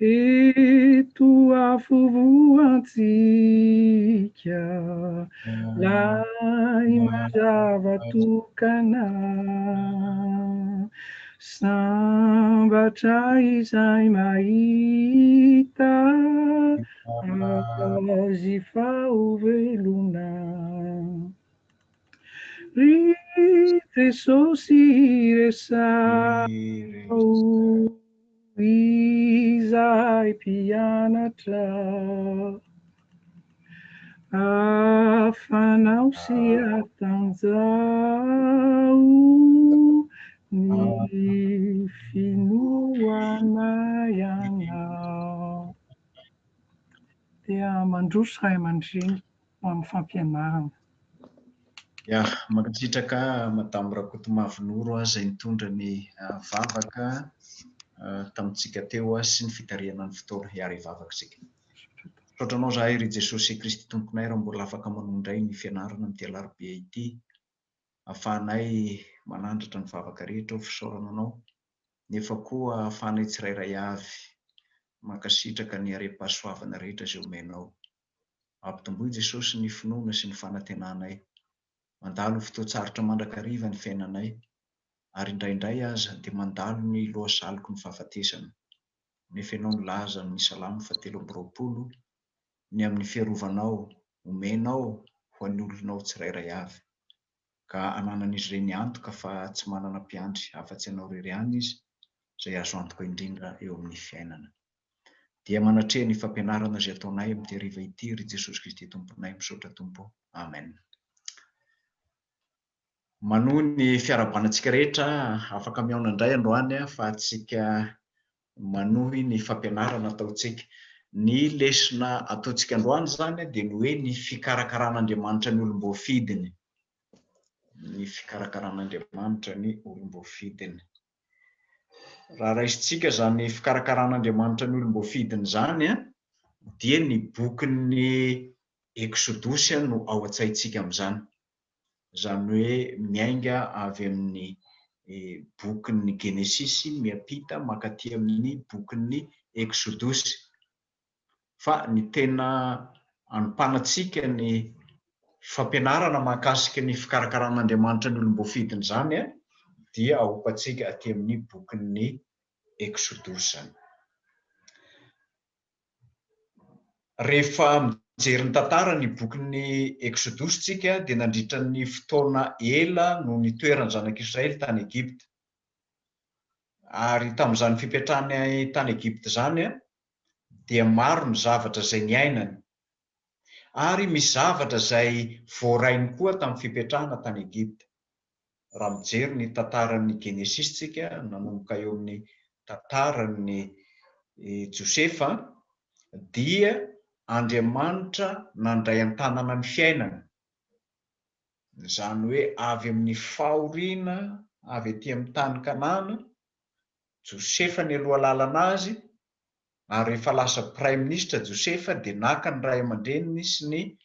eto afovoantsika lay mazava tokana sambatra izay mahita azy faovelona ry Jesosy resao izay mpianatra afanao sy atanjao ny finoana ianao. Dia mandroso Ray aman-dreny ho amin'ny fampianarana. Ya, mankasitraka Madame Rakotomavinoro izay nitondra ny vavaka tamintsika teo sy ny fitariana ny fotoana hiary vavaka isika. Saotranao zahay ry Jesosy Kristy tomponay raha mbola afaka manondray ny fianarana amin'ity alarobia ity, ahafahanay manandratra ny vavaka rehetra ho fisaorana anao, nefa koa ahafahanay tsirairay avy mankasitraka ny are-pahasoavana rehetra izay omenao. Ampitomboy Jesosy ny finoana sy ny fanantenanay, mandalo fotoan-tsarotra mandrakariva ny fiainanay, ary indraindray aza dia mandalo ny lohasaloko ny fahafatesana. Nefa ianao nilaza ny Salamo 7:20 ny amin'ny fiarovanao omenao ho an'ny olonao tsirairay avy, ka ananan'izy ireny antoka fa tsy manana mpiandry afa-tsy ianao irery ihany izy, izay azo antoka indrindra eo amin'ny fiainana. Dia manatreha ny fampianarana izay ataonay amin'ity hariva ity ry Jesosy Kristy tomponay, misaotra Tompo. Amen. Manohy ny fiarabanantsika rehetra afaka miaona indray androany fa tsika manohy ny fampianarana ataontsika. Ny lesona ataontsika androany zany dia ny hoe ny fikarakaran'Andriamanitra ny olom-boafidiny. Ny fikarakaran'Andriamanitra ny olom-boafidiny. Raha raisintsika zany fikarakaran'Andriamanitra ny olom-boafidiny zany dia ny bokin'ny Eksodosy no ao an-tsaintsika amin'izany. Izany hoe miainga avy amin'ny bokin'ny Genesisy miampita makaty amin'ny bokin'ny Eksodosy. Fa ny tena anompanantsika ny fampianarana mahakasika ny fikarakaran'Andriamanitra ny olom-boafidiny zany dia aompantsika aty amin'ny bokin'ny Eksodosy zany. Rehefa mijery ny tantara ny bokin'ny Eksodosy tsika dia nandritra ny fotoana ela no nitoeran'ny zanak'Israely tany Egipta. Ary tamin'izany fipetrahany tany Egipta zany dia maro ny zavatra izay niainany. Ary misy zavatra izay voarainy koa tamin'ny fipetrahana tany Egipta. Raha mijery ny tantaran'ny Genesisy tsika, nanomboka eo amin'ny tantaran'ny Josefa, dia Andriamanitra nandray an-tanana ny fiainana. Izany hoe avy amin'ny fahoriana, avy etỳ amin'ny tany Kanana, Josefa ny aloha lalana azy, ary rehefa lasa prime ministre Josefa dia naka ny ray aman-dreniny sy ny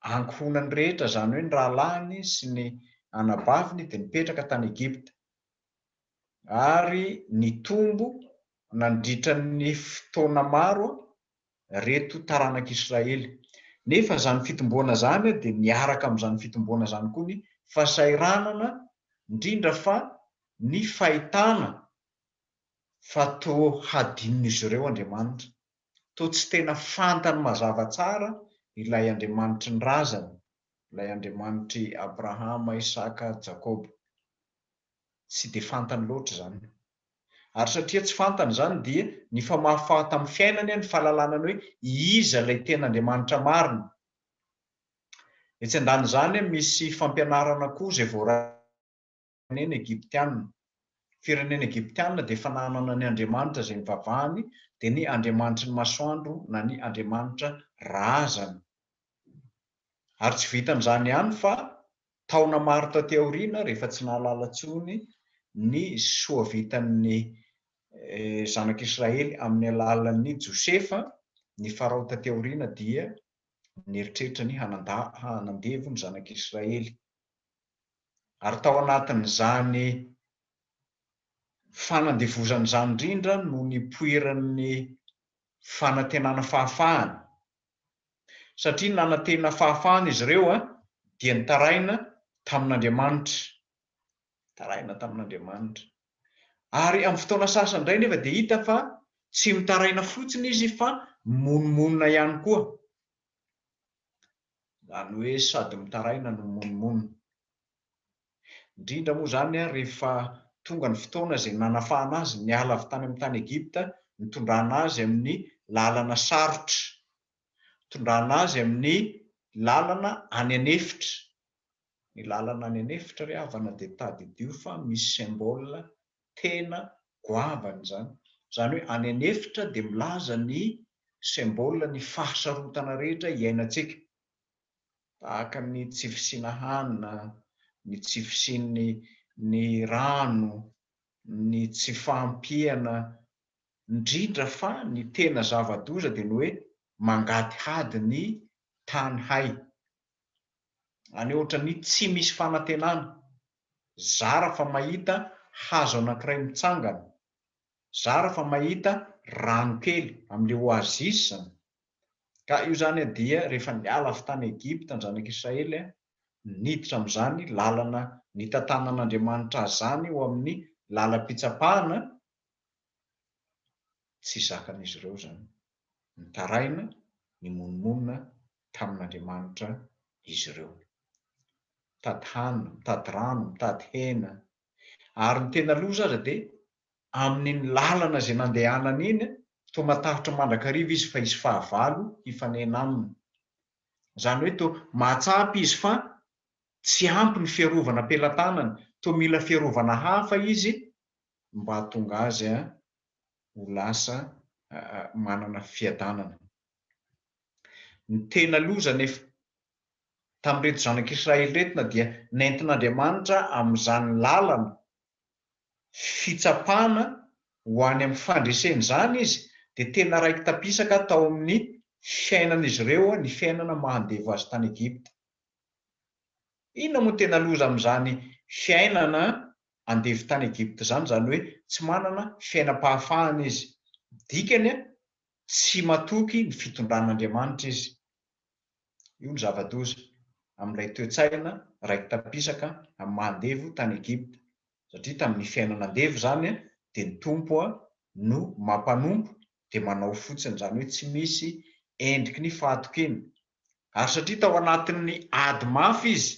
ankohonany rehetra, izany hoe ny rahalahiny sy ny anabaviny dia nipetraka tany Egipta. Ary nitombo nandritra ny fotoana maro reto taranak'Israely. Nefa izany fitomboana zany dia miaraka amin'izany fitomboana izany koa ny fasairanana, indrindra fa ny fahitana fa toa hadinon'izy ireo Andriamanitra, toa tsy tena fantany mazava tsara ilay Andriamanitry ny razana, ilay Andriamanitry Abrahama, Isaka, Jakoba. Tsy dia fantany loatra izany. Ary satria tsy fantany izany dia ny famahafaty amin'ny fiainany ny fahalalana hoe iza ilay tena Andriamanitra marina. Etsy andany izany misy fampianarana koa izay voaran'ny Egiptianina. Firenena Egiptianina dia fananana ny Andriamanitra izay mivavahany dia ny Andriamanitry ny masoandro na ny Andriamanitra razana. Ary tsy vitan'izany ihany fa taona maro taty aoriana rehefa tsy nahalala intsony ny soavitan'ny zanak'Israely amin'ny alalan'ny Josefa, ny farao taty aoriana dia nieritreritra ny hanandevo ny zanak'Israely. Ary tao anatin'izany fanandevozana izany indrindra no nipoiran'ny fanantenana fahafahana, satria nanantena fahafahana izy ireo dia nitaraina tamin'Andriamanitra. Ary amin'ny fotoana sasany indray nefa dia hita fa tsy mitaraina fotsiny izy fa monomonina ihany koa. Zany hoe sady mitaraina no monomonina. Indrindra moa zany rehefa tonga ny fotoana izay nanafahana azy niala avy tany amin'ny tany Egipta, nitondrana azy amin'ny lalana sarotra, nitondrana azy amin'ny lalana any anefitra. Ny lalana any anefitra ry havana dia tadidio fa misy symbole tena goavana zany. Zany hoe any anefitra dia milaza ny symbole ny fahasarotana rehetra iainantsika, tahaka ny tsy fisiana hanina, ny tsy fisian'ny rano, ny tsy fahampiana, indrindra fa ny tena zava-doza dia ny hoe mangady hady ny tany hay. Any ohatra ny tsy misy fanantenana, zara fa mahita hazo anankiray mitsangana, zara fa mahita rano kely amin'ilay oasis zany. Ka io zany dia rehefa niala avy tany Egipta ny zanak'Israely niditra amin'izany lalana nitantanan'Andriamanitra zany ho amin'ny lalam-pitsapahana, tsy zakan'izy ireo zany. Nitaraina, ny monomonina tamin'Andriamanitra izy ireo. Mitady hanina, mitady rano, mitady hena. Ary ny tena loza aza dia amin'ny lalana izay nandehanana iny toa matahotra mandrakariva izy fa izy fahavalo hifanena aminy. Zany hoe toa mahatsapy izy fa tsy ampy ny fiarovana am-pelantanany, toa mila fiarovana hafa izy mba hahatonga azy ho lasa manana fiadanana. Ny tena loza nefa tamin'ireto zanak'Israely retina dia nentin'Andriamanitra amin'izany lalana fitsapana ho any amin'ny fandresen'izany izy dia tena raiky tapisaka tao amin'ny fiainan'izy ireo ny fiainana mahandevo azy tany Egipta. Inona moa tena loza amin'izany fiainana andevo tany Egipta zany? Zany hoe tsy manana fiainam-pahafahana izy, dikany tsy matoky ny fitondran'Andriamanitra izy. Io ny zava-doza amin'ilay toe-tsaina raiky tapisaka amin'ny mahandevo tany Egipta, satria tamin'ny fiainana andevo zany dia ny tompo no mampanompo dia manao fotsiny, zany hoe tsy misy endriky ny fahatokena. Ary satria tao anatin'ny ady mafy izy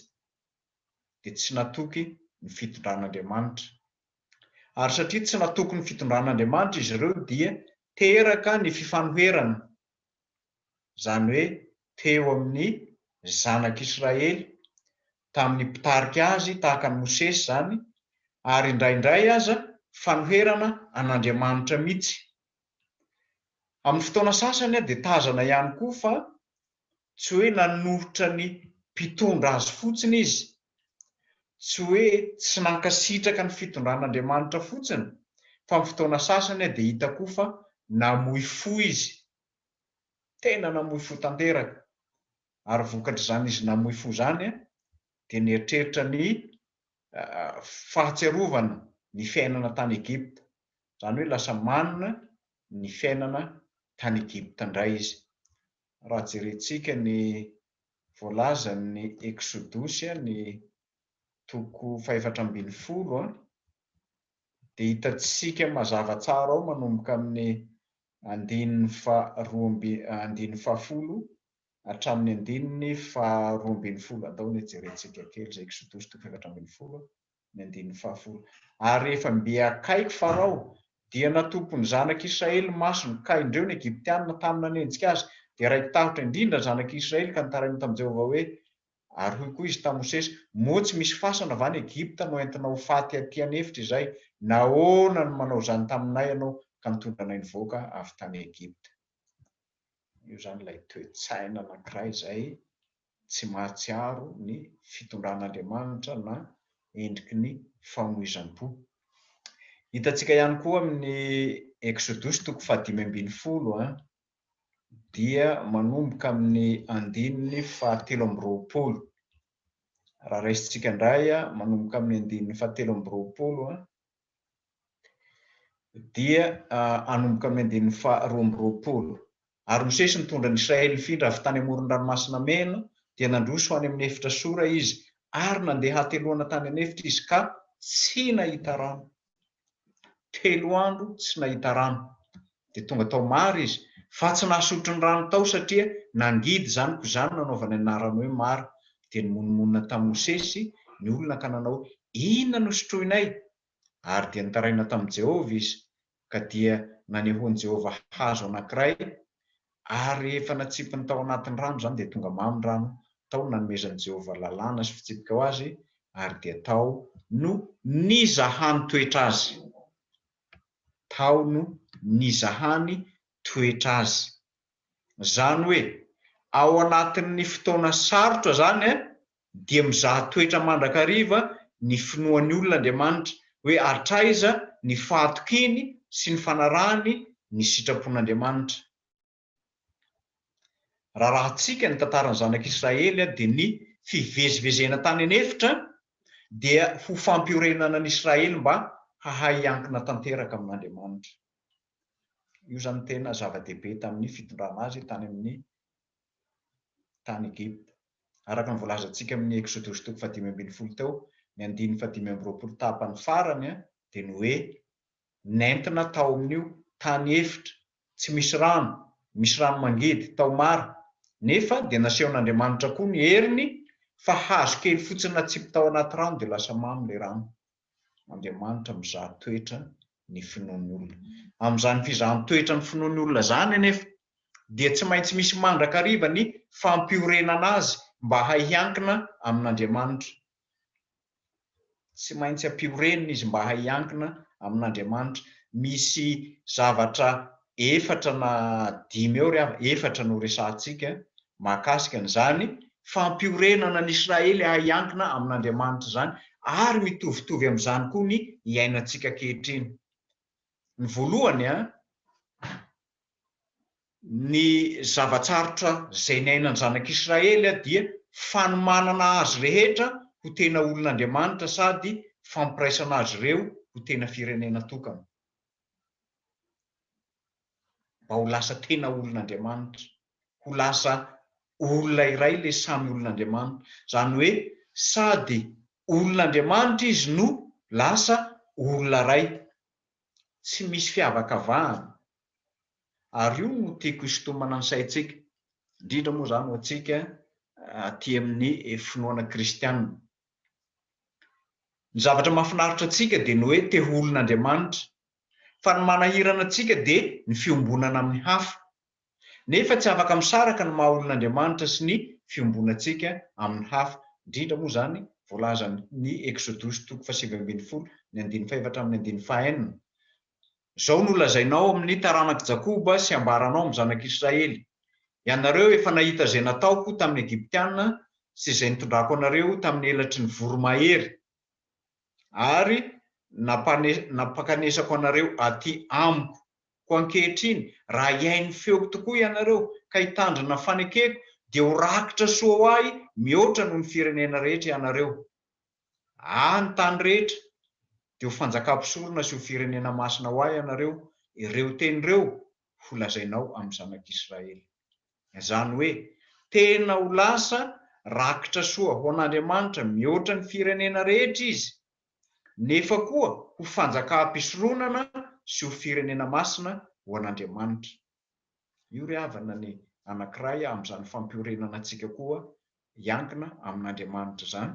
dia tsy natoky ny fitondran'Andriamanitra. Ary satria tsy natoky ny fitondran'Andriamanitra izy ireo dia teraka ny fifanoherana, zany hoe teo amin'ny zanak'Israely tamin'ny mpitarika azy tahaka ny Mosesy zany, ary indraindray aza fanoherana an'Andriamanitra mihitsy. Amin'ny fotoana sasany dia tazana ihany koa fa tsy hoe nanorotra ny mpitondra azy fotsiny izy, tsy hoe tsy nankasitraka ny fitondran'Andriamanitra fotsiny, fa amin'ny fotoana sasany dia hita koa fa namoy fo izy, tena namoy fo tanteraka. Ary vokatr'izany izy namoy fo zany dia nieritreritra ny fahatsiarovana ny fiainana tany Egipta, zany hoe lasa manana ny fiainana tany Egipta indray izy. Raha jerentsika ny voalazan'ny Exodosy ny toko 412 dia hitantsika mazava tsara ao manomboka amin'ny 1:10 hatramin'ny 1:12. Andao ny jerentsika kely zay Exodosy toko 412 ny 1:10. Ary rehefa mbe akaiky Farao dia natopo ny zanak'Israely masony ka indreo ny Egiptianina tamina nenjika azy, dia raiky tahotra indrindra ny zanak'Israely ka nitaraina tamin'i Jehovah hoe, ary hoy koa izy tamin'i Mosesy, moa tsy misy fasana va ny Egipta no entina ho faty aty anefitra izay? Nahoana no manao izany taminay ianao ka nitondra anay nivoaka avy tany Egipta? Io zany ilay toe-tsaina anankiray izay tsy mahatsiaro ny fitondran'Andriamanitra na endriky ny famoizam-po. Hitantsika ihany koa amin'ny Exodosy toko 5:20 dia manomboka amin'ny 1:17. Raha raisintsika indray manomboka amin'ny 1:17 dia anomboka amin'ny andininy faharoa amby roapolo. Ary Mosesy nitondra ny Israely nifindra avy tany amoron-dranomasina mena dia nandroso ho any amin'ny efitra sora izy, ary nandeha hateloana tany anefitra izy ka tsy nahita rano. 3 andro tsy nahita rano. Dia tonga tao mary izy, fa tsy nahasotro ny rano tao satria nangidy zany ko izany nanaovany anarany hoe mara. Dia nymonomonina tamin'i Mosesy ny olona ka nanao hoe inona no sotroinay? Ary dia nitaraina tamin'i Jehovah izy, ka dia nanehoan'i Jehovah hazo anankiray, ary efa natsipiny tao anatin'ny rano zany dia tonga mamy ny rano tao, nanomezan'i Jehovah lalàna sy fitsipika ho azy, ary dia tao no nizahany toetra azy. Tao no nizahany toetra azy. Zany hoe ao anatin'ny fotoana sarotra zany dia mizaha toetra mandrakariva ny finoan'ny olon'Andriamanitra, hoe hatraiza ny fahatokiny sy ny fanarahany ny sitrapon'Andriamanitra. Rahantsika ny tantaran'ny zanak'Israely dia ny fivezivezena tany anefitra dia ho fampiorenana ny Israely mba hahay hiankina tanteraka amin'Andriamanitra. Io zany tena zava-dehibe tamin'ny fitondrana azy tany amin'ny tany Egypta. Araka ny voalazantsika amin'ny Exodus 5:12 teo, ny 5:20 tapany farany dia ny hoe nentina tao amin'io tany efitra, tsy misy rano mangidy, tao mara. Nefa dia nasehon'Andriamanitra koa ny heriny fa hazo kely fotsiny natsipy tao anaty rano dia lasa mamy ilay rano. Andriamanitra mizaha toetra ny finoan'ny olona. Amin'izany fizahan'ny toetra ny finoan'ny olona zany anefa dia tsy maintsy misy mandrakariva ny fampiorenana azy mba hiankina amin'Andriamanitra. Tsy maintsy hampiorenina izy mba hiankina amin'Andriamanitra. Misy zavatra 4 na 5 eo rehefa 4 no resahantsika mahakasika an'izany fampiorenana ny Israely hiankina amin'Andriamanitra zany, ary mitovitovy amin'izany koa ny iainantsika ankehitriny. Ny voalohany ny zavatsarotra izay niainan'ny zanak'Israely dia fanomanana azy rehetra ho tena olon'Andriamanitra sady fampiraisana azy ireo ho tena firenena tokana, mba ho lasa tena olon'Andriamanitra, ho lasa olona iray le samy olon'Andriamanitra. Zany hoe sady olon'Andriamanitra izy no lasa olona iray, tsy misy fiavakavahana. Ary io no tiako hisintomana ny saintsika, indrindra moa zany ho antsika aty amin'ny finoana kristianina. Ny zavatra mahafinaritra antsika dia ny hoe te ho olon'Andriamanitra, fa ny manahirana antsika dia ny fiombonana amin'ny hafa. Nefa tsy afaka misaraka ny maha olon'Andriamanitra sy ny fiombonantsika amin'ny hafa, indrindra moa zany voalaza ny Exodus 7:20, ny 4-9. Izao no lazainao amin'ny taranak'i Jakoba sy ambaranao amin'ny zanak'Israely: ianareo efa nahita izay nataoko tamin'ny Egyptiana sy izay nitondrako anareo tamin'ny elatry ny voromahery, ary napakanesako anareo aty amiko. Ko ankehitriny raha hiainy feoko tokoa ianareo ka hitandrina fanekeko dia ho rakitra soa ho ahy mihoatra noho ny firenena rehetra ianareo. Ny tany rehetra dia ho fanjakam-pisorona sy ho firenena masina ho ahy ianareo. Ireo teny ireo ho lazainao amin'ny zanak'Israely. Izany hoe tena ho lasa rakitra soa ho an'Andriamanitra mihoatra ny firenena rehetra izy, nefa koa ho fanjakam-pisoronana sy ho firenena masina ho an'Andriamanitra. Io ry havana ny anankiray amin'izany fampiorenana antsika koa hiankina amin'Andriamanitra zany,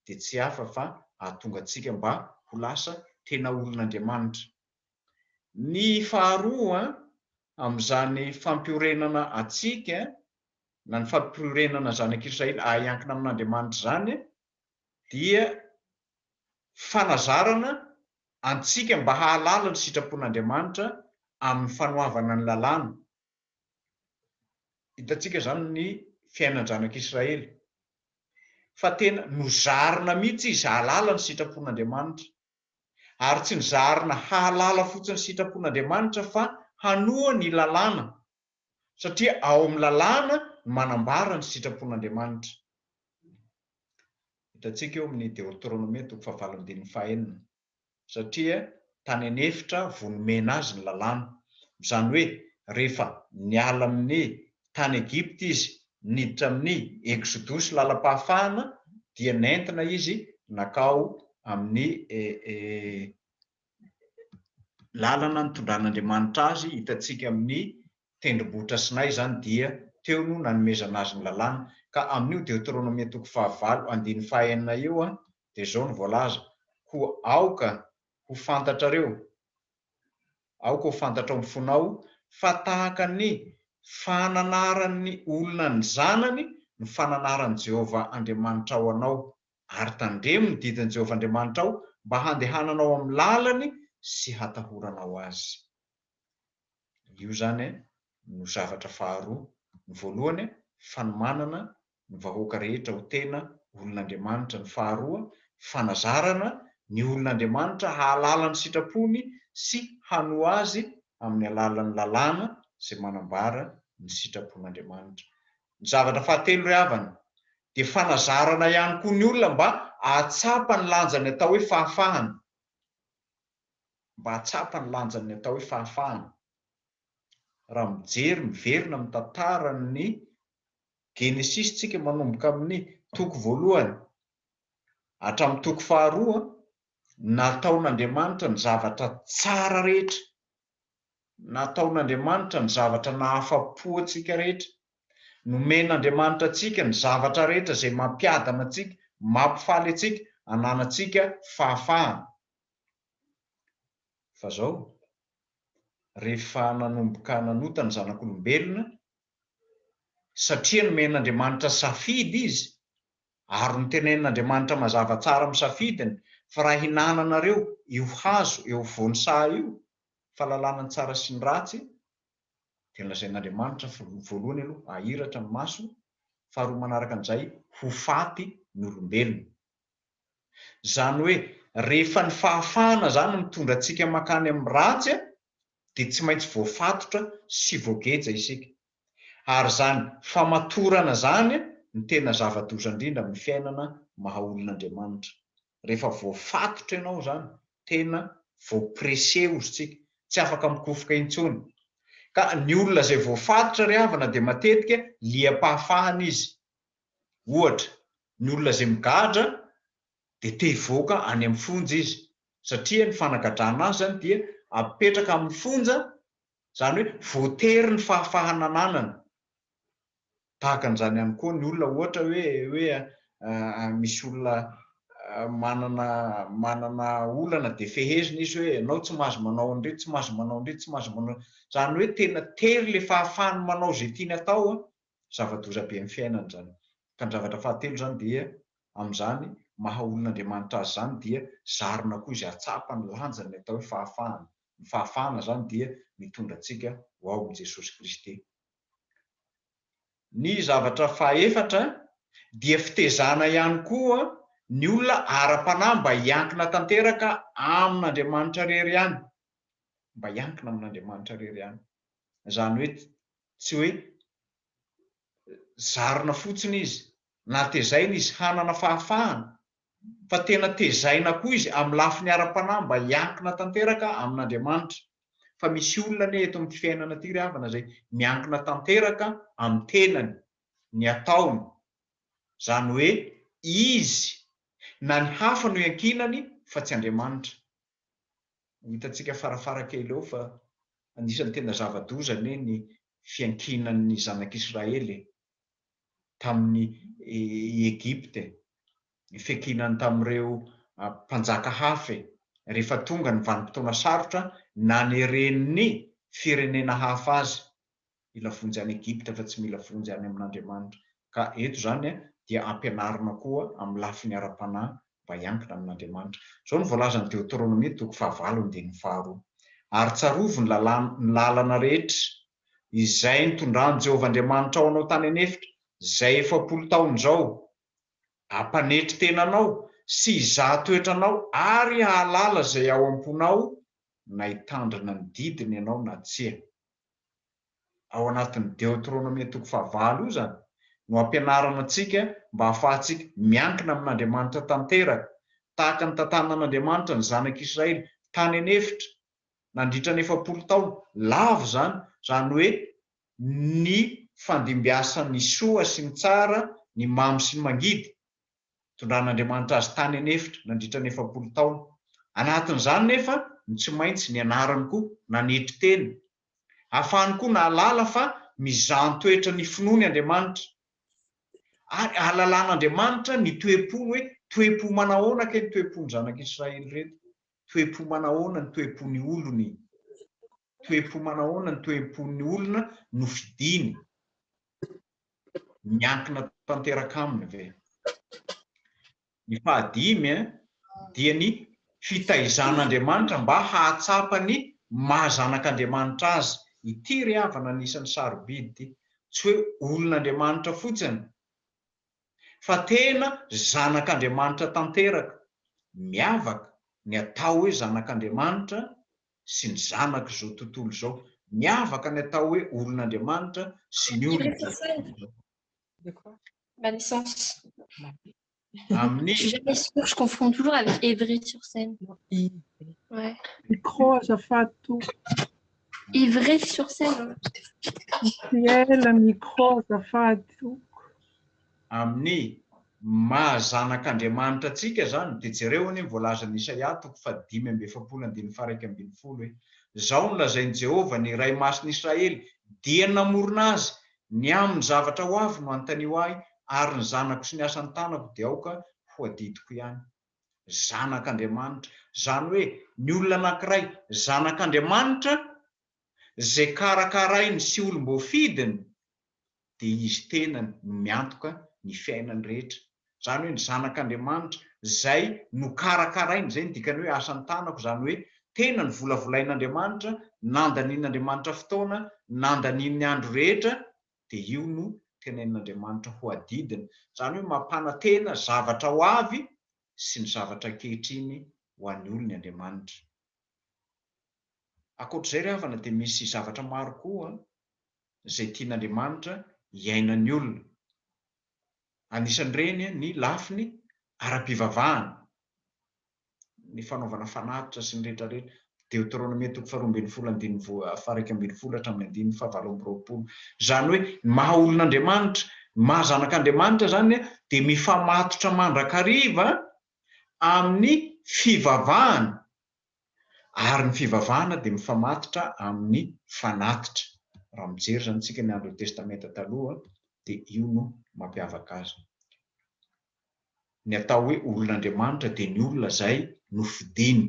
dia tsy hafa fa ahatonga antsika mba ho lasa tena olon'Andriamanitra. Ny faharoa amin'izany fampiorenana antsika na ny fampiorenana zanak'Israely hiankina amin'Andriamanitra zany dia fanazarana antsika mba hahalala ny sitrapon'Andriamanitra amin'ny fanoavana ny lalàna. Hitantsika zany ny fiainan'ny zanak'Israely fa tena nozarina mihitsy izy hahalala ny sitrapon'Andriamanitra, ary tsy nozarina hahalala fotsiny ny sitrapon'Andriamanitra fa hanoa ny lalàna, satria ao amin'ny lalàna no manambara ny sitrapon'Andriamanitra. Hitantsika eo amin'ny Deuteronomia 4:9, satria tany anefitra vao nomena azy ny lalàna. Izany hoe rehefa niala amin'ny tany Egipta izy niditra amin'ny exodus lalam-pahafahana dia nentina izy nakao amin'ny lalana nitondran'Andriamanitra azy. Hitantsika amin'ny tendrombohitra Sinay zany dia teo no nanomezana azy ny lalàna. Ka amin'io Deutéronomie 15:9 eo dia zao ny voalaza: ho aoka ho fantatrareo, aoka ho fantatra ao amin'ny fonao fa tahaka ny fananaran'ny olona ny zanany ny fananaran'i Jehovah Andriamanitra ao anao, ary tandremo ny didin'i Jehovah Andriamanitra ao mba handehananao amin'ny lalany sy hatahoranao azy. Io zany no zavatra faharoa. Ny voalohany fanomanana ny vahoaka rehetra ho tena olon'Andriamanitra. Ny faharoa fanazarana ny olon'Andriamanitra hahalala ny sitrapony sy hanoa azy amin'ny alalan'ny lalàna izay manambara ny sitrapon'Andriamanitra. Ny zavatra fahatelo ry havana dia fanazarana ihany koa ny olona mba ahatsapa ny lanjany atao hoe fahafahana, mba ahatsapa ny lanjany atao hoe fahafahana. Raha mijery miverina amin'ny tantaran'ny Genesis tsika manomboka amin'ny toko voalohany hatramin'ny toko faharoa, nataon'Andriamanitra ny zavatra tsara rehetra, nataon'Andriamanitra ny zavatra nahafa-po antsika rehetra, nomen'Andriamanitra antsika ny zavatra rehetra izay mampiadana antsika, mampifaly antsika, hananantsika fahafahana. Fa zao rehefa nanomboka nanota ny zanak'olombelona, satria nomen'Andriamanitra safidy izy ary notenen'Andriamanitra mazava tsara amin'ny safidiny fa raha hinananareo io hazo eo voanisaha io, fahalalana ny tsara sy ny ratsy, dia nolazain'Andriamanitra voalohany aloha ahiratra ny maso, faharoa manaraka an'izay ho faty ny olombelona. Zany hoe rehefa ny fahafahana zany mitondra antsika makany amin'ny ratsy dia tsy maintsy voafatotra sy voageja isika. Ary zany famatorana zany ny tena zava-doza indrindra amin'ny fiainana maha olon'Andriamanitra. Rehefa voafatotra ianao zany tena voaprese ozy tsika, tsy afaka mikofoka intsony. Ka ny olona izay voafatotra ry havana dia matetika liam-pahafahana izy. Ohatra, ny olona izay migadra dia te hivoaka any amin'ny fonja izy, satria ny fanagadrana azy zany dia apetraka amin'ny fonja, zany hoe voatery ny fahafahana ananana. Tahaka an'izany ihany koa ny olona ohatra hoe misy olona manana olana dia fehezina izy hoe ianao tsy mahazo manao an'ireny, tsy mahazo manao an'ireny, tsy mahazo manao. Zany hoe tena tery le fahafahany manao izay tiany atao, zava-doza be amin'ny fiainana zany. Ka ny zavatra fahatelo zany dia amin'izany maha olon'Andriamanitra azy zany dia zarina koa izy ahatsapa ny lanjany atao hoe fahafahana. Ny fahafahana zany dia mitondra antsika ho ao amin'i Jesosy Kristy. Ny zavatra fahaefatra dia fitezana ihany koa ny olona ara-panahy mba hiankina tanteraka amin'Andriamanitra rery ihany, mba hiankina amin'Andriamanitra rery ihany. Zany hoe tsy hoe zarina fotsiny izy, natezaina izy hanana fahafahana, fa tena tezaina koa izy amin'ny lafiny ara-panahy mba hiankina tanteraka amin'Andriamanitra. Fa misy olona anie eto amin'ity fiainana ity ry havana izay miankina tanteraka amin'ny tenany, ny ataony. Zany hoe izy na ny hafa no iankinany fa tsy Andriamanitra. Hitantsika farafara kely eo fa anisan'ny tena zava-doza anie ny fiankinan'ny zanak'Israely tamin'ny Egipta, ny fiankinany tamin'ireo mpanjaka hafa. Rehefa tonga ny vanim-potoana sarotra naneren'ny firenena hafa azy, mila vonjy any Egipta fa tsy mila vonjy any amin'Andriamanitra. Ka eto zany dia ampianarina koa amin'ny lafiny ara-panahy mba hiankina amin'Andriamanitra. Zao ny voalaza ny Deutéronomie 15:1. Ary tsarovo ny lalana rehetra izay nitondran'i Jehovah Andriamanitra ao anao tany anefitra, izay 400 taona zao, hampanetry tenanao sy hizaha toetranao ary hahalala izay ao am-ponao, na hitandrina ny didiny ianao na tsia. Ao anatin'ny Deutéronomie 15:1 io zany no ampianarana antsika mba hahafahantsika miankina amin'Andriamanitra tanteraka, tahaka ny tantanan'Andriamanitra ny zanak'Israely tany anefitra nandritra ny 70 taona lavo zany hoe ny fandimbiasan'ny soa sy ny tsara ny mamy sy ny mangidy tondran'Andriamanitra azy tany anefitra nandritra ny 70 taona anatin'izany nefa ny tsy maintsy ny anarany koa nanetry teny ahafahany koa nahalala fa mizahn-toetra ny finoany Andriamanitra ary ahalalàn'Andriamanitra ny toe-pony hoe toe-po manahoana ke ny toe-pony zanak'Israely reto toe-po manahoana ny toe-pony olony toe-po manahoana ny toe-pony olona no fidiny miankina tanteraka aminy ve ny fahadimy dia ny fitaizan'Andriamanitra mba hahatsapa ny mahazanak'Andriamanitra azy ity ry havana anisan'ny sarobidy tsy hoe olon'Andriamanitra fotsiny fa tena zanak'Andriamanitra tanteraka miavaka ny atao hoe zanak'Andriamanitra sy ny zanaka zao tontolo zao miavaka ny atao hoe olon'Andriamanitra sy ny olona De quoi? Ma naissance. amin'ny Je suis jamais sûre, je confonds toujours avec Évry-sur-Seine. Ouais. Micro azafady to. Ivry-sur-Seine. Ela micro azafady to. amin'ny mahazanak'Andriamanitra atsika zany dia jereo any voalaza ny Isaia 5:7-1 hoe zao no lazain'i Jehovah ny iray mason'Israely dia namorona azy ny amin'ny zavatra ho avy no antanio ahy ary ny zanako sy ny asan'ny tanako dia aoka ho adidiko ihany zanak'Andriamanitra zany hoe ny olona anankiray zanak'Andriamanitra zay karakarainy sy olom-boafidiny dia izy tena no miantoka ny fiainany rehetra zany hoe ny zanak'Andriamanitra zay no karakarainy zay ny dikany hoe asan'ny tanako zany hoe tena ny volavolain'Andriamanitra nandanian'Andriamanitra fotoana nandaniany andro rehetra dia io no tenain'Andriamanitra ho adidiny zany hoe mampana tena zavatra ho avy sy ny zavatra ankehitriny ho an'ny olony Andriamanitra akoatr'izay ry havana dia misy zavatra maro koa zay tian'Andriamanitra iainan'ny olona anisan'ireny ny lafiny ara-pivavahana ny fanaovana fanatitra sy ny rehetrarehetra Deutéronomie 2:1-12 zany hoe maha olon'Andriamanitra maha zanak'Andriamanitra zany dia mifamatotra mandrakariva amin'ny fivavahana ary ny fivavahana dia mifamatotra amin'ny fanatitra raha mijery zany tsika ny andro testamenta taloha dia io no mampiavaka azy ny atao hoe olon'Andriamanitra dia ny olona zay nofidiny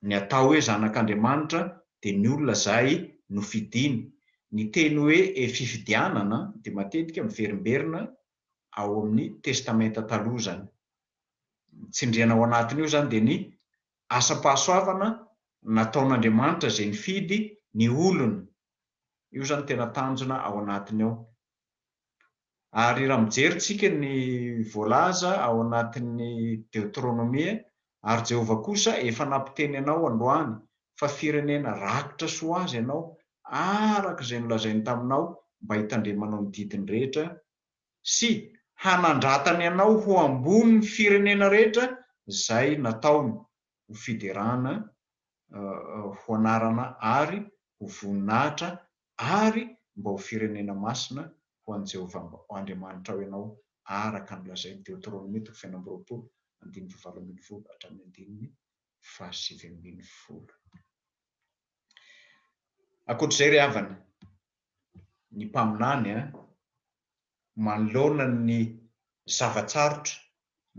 ny atao hoe zanak'Andriamanitra dia ny olona zay nofidiny ny teny hoe fifidianana dia matetika miverimberina ao amin'ny testamenta taloha zany tsindriana ao anatiny io zany dia ny asa-pahasoavana nataon'Andriamanitra zay nifidy ny olona io zany tena tanjona ao anatiny ao ary raha mijeritsika ny voalaza ao anatin'ny Deutéronomie ary Jehovah kosa efa nampiteny anao androany fa firenena rakotra soa azy ianao araka izay nolazainy taminao mba hitandremanao ny didiny rehetra sy hanandratany ianao ho ambony ny firenena rehetra zay nataony ho fiderana ho anarana ary ho voninahitra ary mba ho firenena masina ho an'i Jehovah Andriamanitra ao ianao araka nolazainy Deutéronomie 2:7-7 akoatr'izay ry havana ny mpaminany manoloana ny zavatsarotra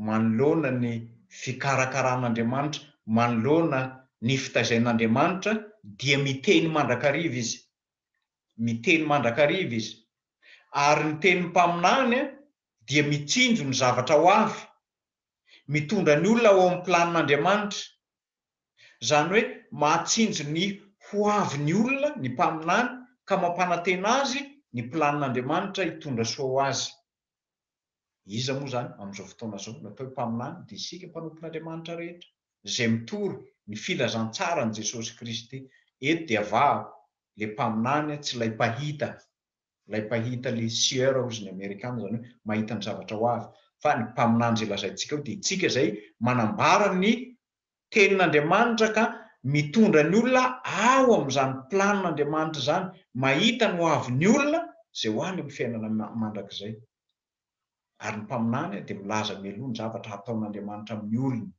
manoloana ny fikarakaran'Andriamanitra manoloana ny fitaizain'Andriamanitra dia miteny mandrakariva izy ary ny teny mpaminany dia mitsinjo ny zavatra ho avy mitondra ny olona ao amin'ny planin'Andriamanitra zany hoe mahatsinjo ny ho avy ny olona ny mpaminany ka mampanantena azy ny planin'Andriamanitra hitondra soa ho azy iza moa zany amin'izao fotoana zao natao hoe mpaminany dia isika mpanompon'Andriamanitra rehetra zay mitory ny filazantsara ny Jesosy Kristy eto dia vahako le mpaminany tsy lay mpahita le sieur ozy ny Amerikana zany hoe mahita ny zavatra ho avy fa ny mpaminany zay lazaintsika ao dia itsika zay manambara ny tenin'Andriamanitra ka mitondra ny olona ao amin'izany planin'Andriamanitra zany, mahita no avy ny olona zay ho any amin'ny fiainana mandrakizay. Ary ny mpaminany dia milaza meloa ny zavatra ataon'Andriamanitra amin'ny olona.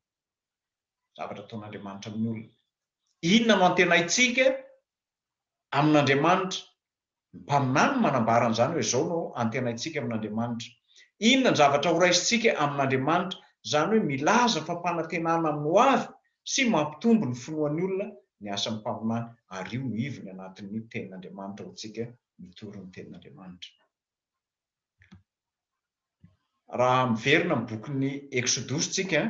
Zavatra ataon'Andriamanitra amin'ny olona. Inona no antenaintsika amin'Andriamanitra? Ny mpaminany manambara an'izany hoe zao no antenaintsika amin'Andriamanitra. Inona ny zavatra horaisintsika amin'Andriamanitra? Zany hoe milaza fampanantenana amin'ny ho avy sy mampitombo ny finoan'ny olona ny asan'ny mpaminany, ary io no ivony anatin'ny tenin'Andriamanitra ho tsika mitory ny tenin'Andriamanitra. Raha miverina amin'ny bokin'ny Exodus tsika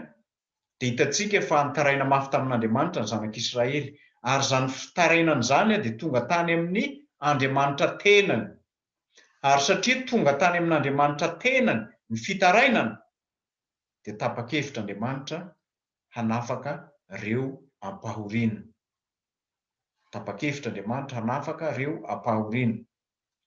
dia hitantsika fa nitaraina mafy tamin'Andriamanitra ny zanak'Israely, ary zany fitarainana zany dia tonga tany amin'ny Andriamanitra tenany. Ary satria tonga tany amin'Andriamanitra tenany ny fitarainana, dia tapa-kevitr'Andriamanitra hanafaka reo ampahoriana. Tapa-kevitr'Andriamanitra hanafaka reo ampahoriana.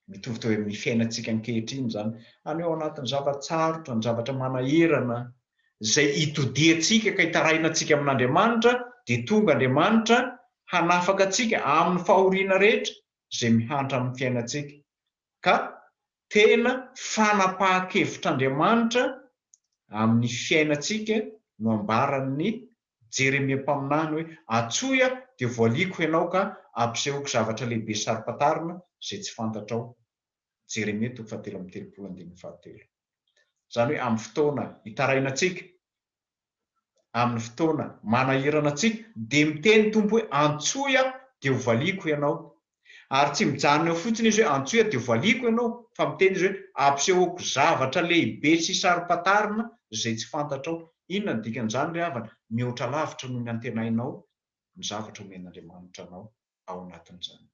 Mitovy teo amin'ny fiainantsika ankehitriny zany, any ao anatin'ny zavatsarotra, ny zavatra manahirana izay itodiantsika ka hitarainantsika amin'Andriamanitra, dia tonga Andriamanitra hanafaka antsika amin'ny fahoriana rehetra izay mihantra amin'ny fiainantsika. Ka tena fanapahan-kevitr'Andriamanitra amin'ny fiainantsika no ambaran'ny Jeremia mpaminany hoe atsoya dia voaliko ianao ka ampisehoko zavatra lehibe sarim-patarina izay tsy fantatrao. Jeremia 7:37. Zany hoe amin'ny fotoana hitarainantsika, amin'ny fotoana manahirana antsika, dia miteny Tompo hoe antsoya dia ho valiko ianao. Ary tsy mijanona eo fotsiny izy hoe antsoya dia ho valiko ianao, fa miteny izy hoe ampisehoko zavatra lehibe sy sarim-patarina izay tsy fantatrao. Inona ny dikan'izany ry havana? Mihoatra lavitra no ny antenainao ny zavatra omen'Andriamanitra anao ao anatin'izany.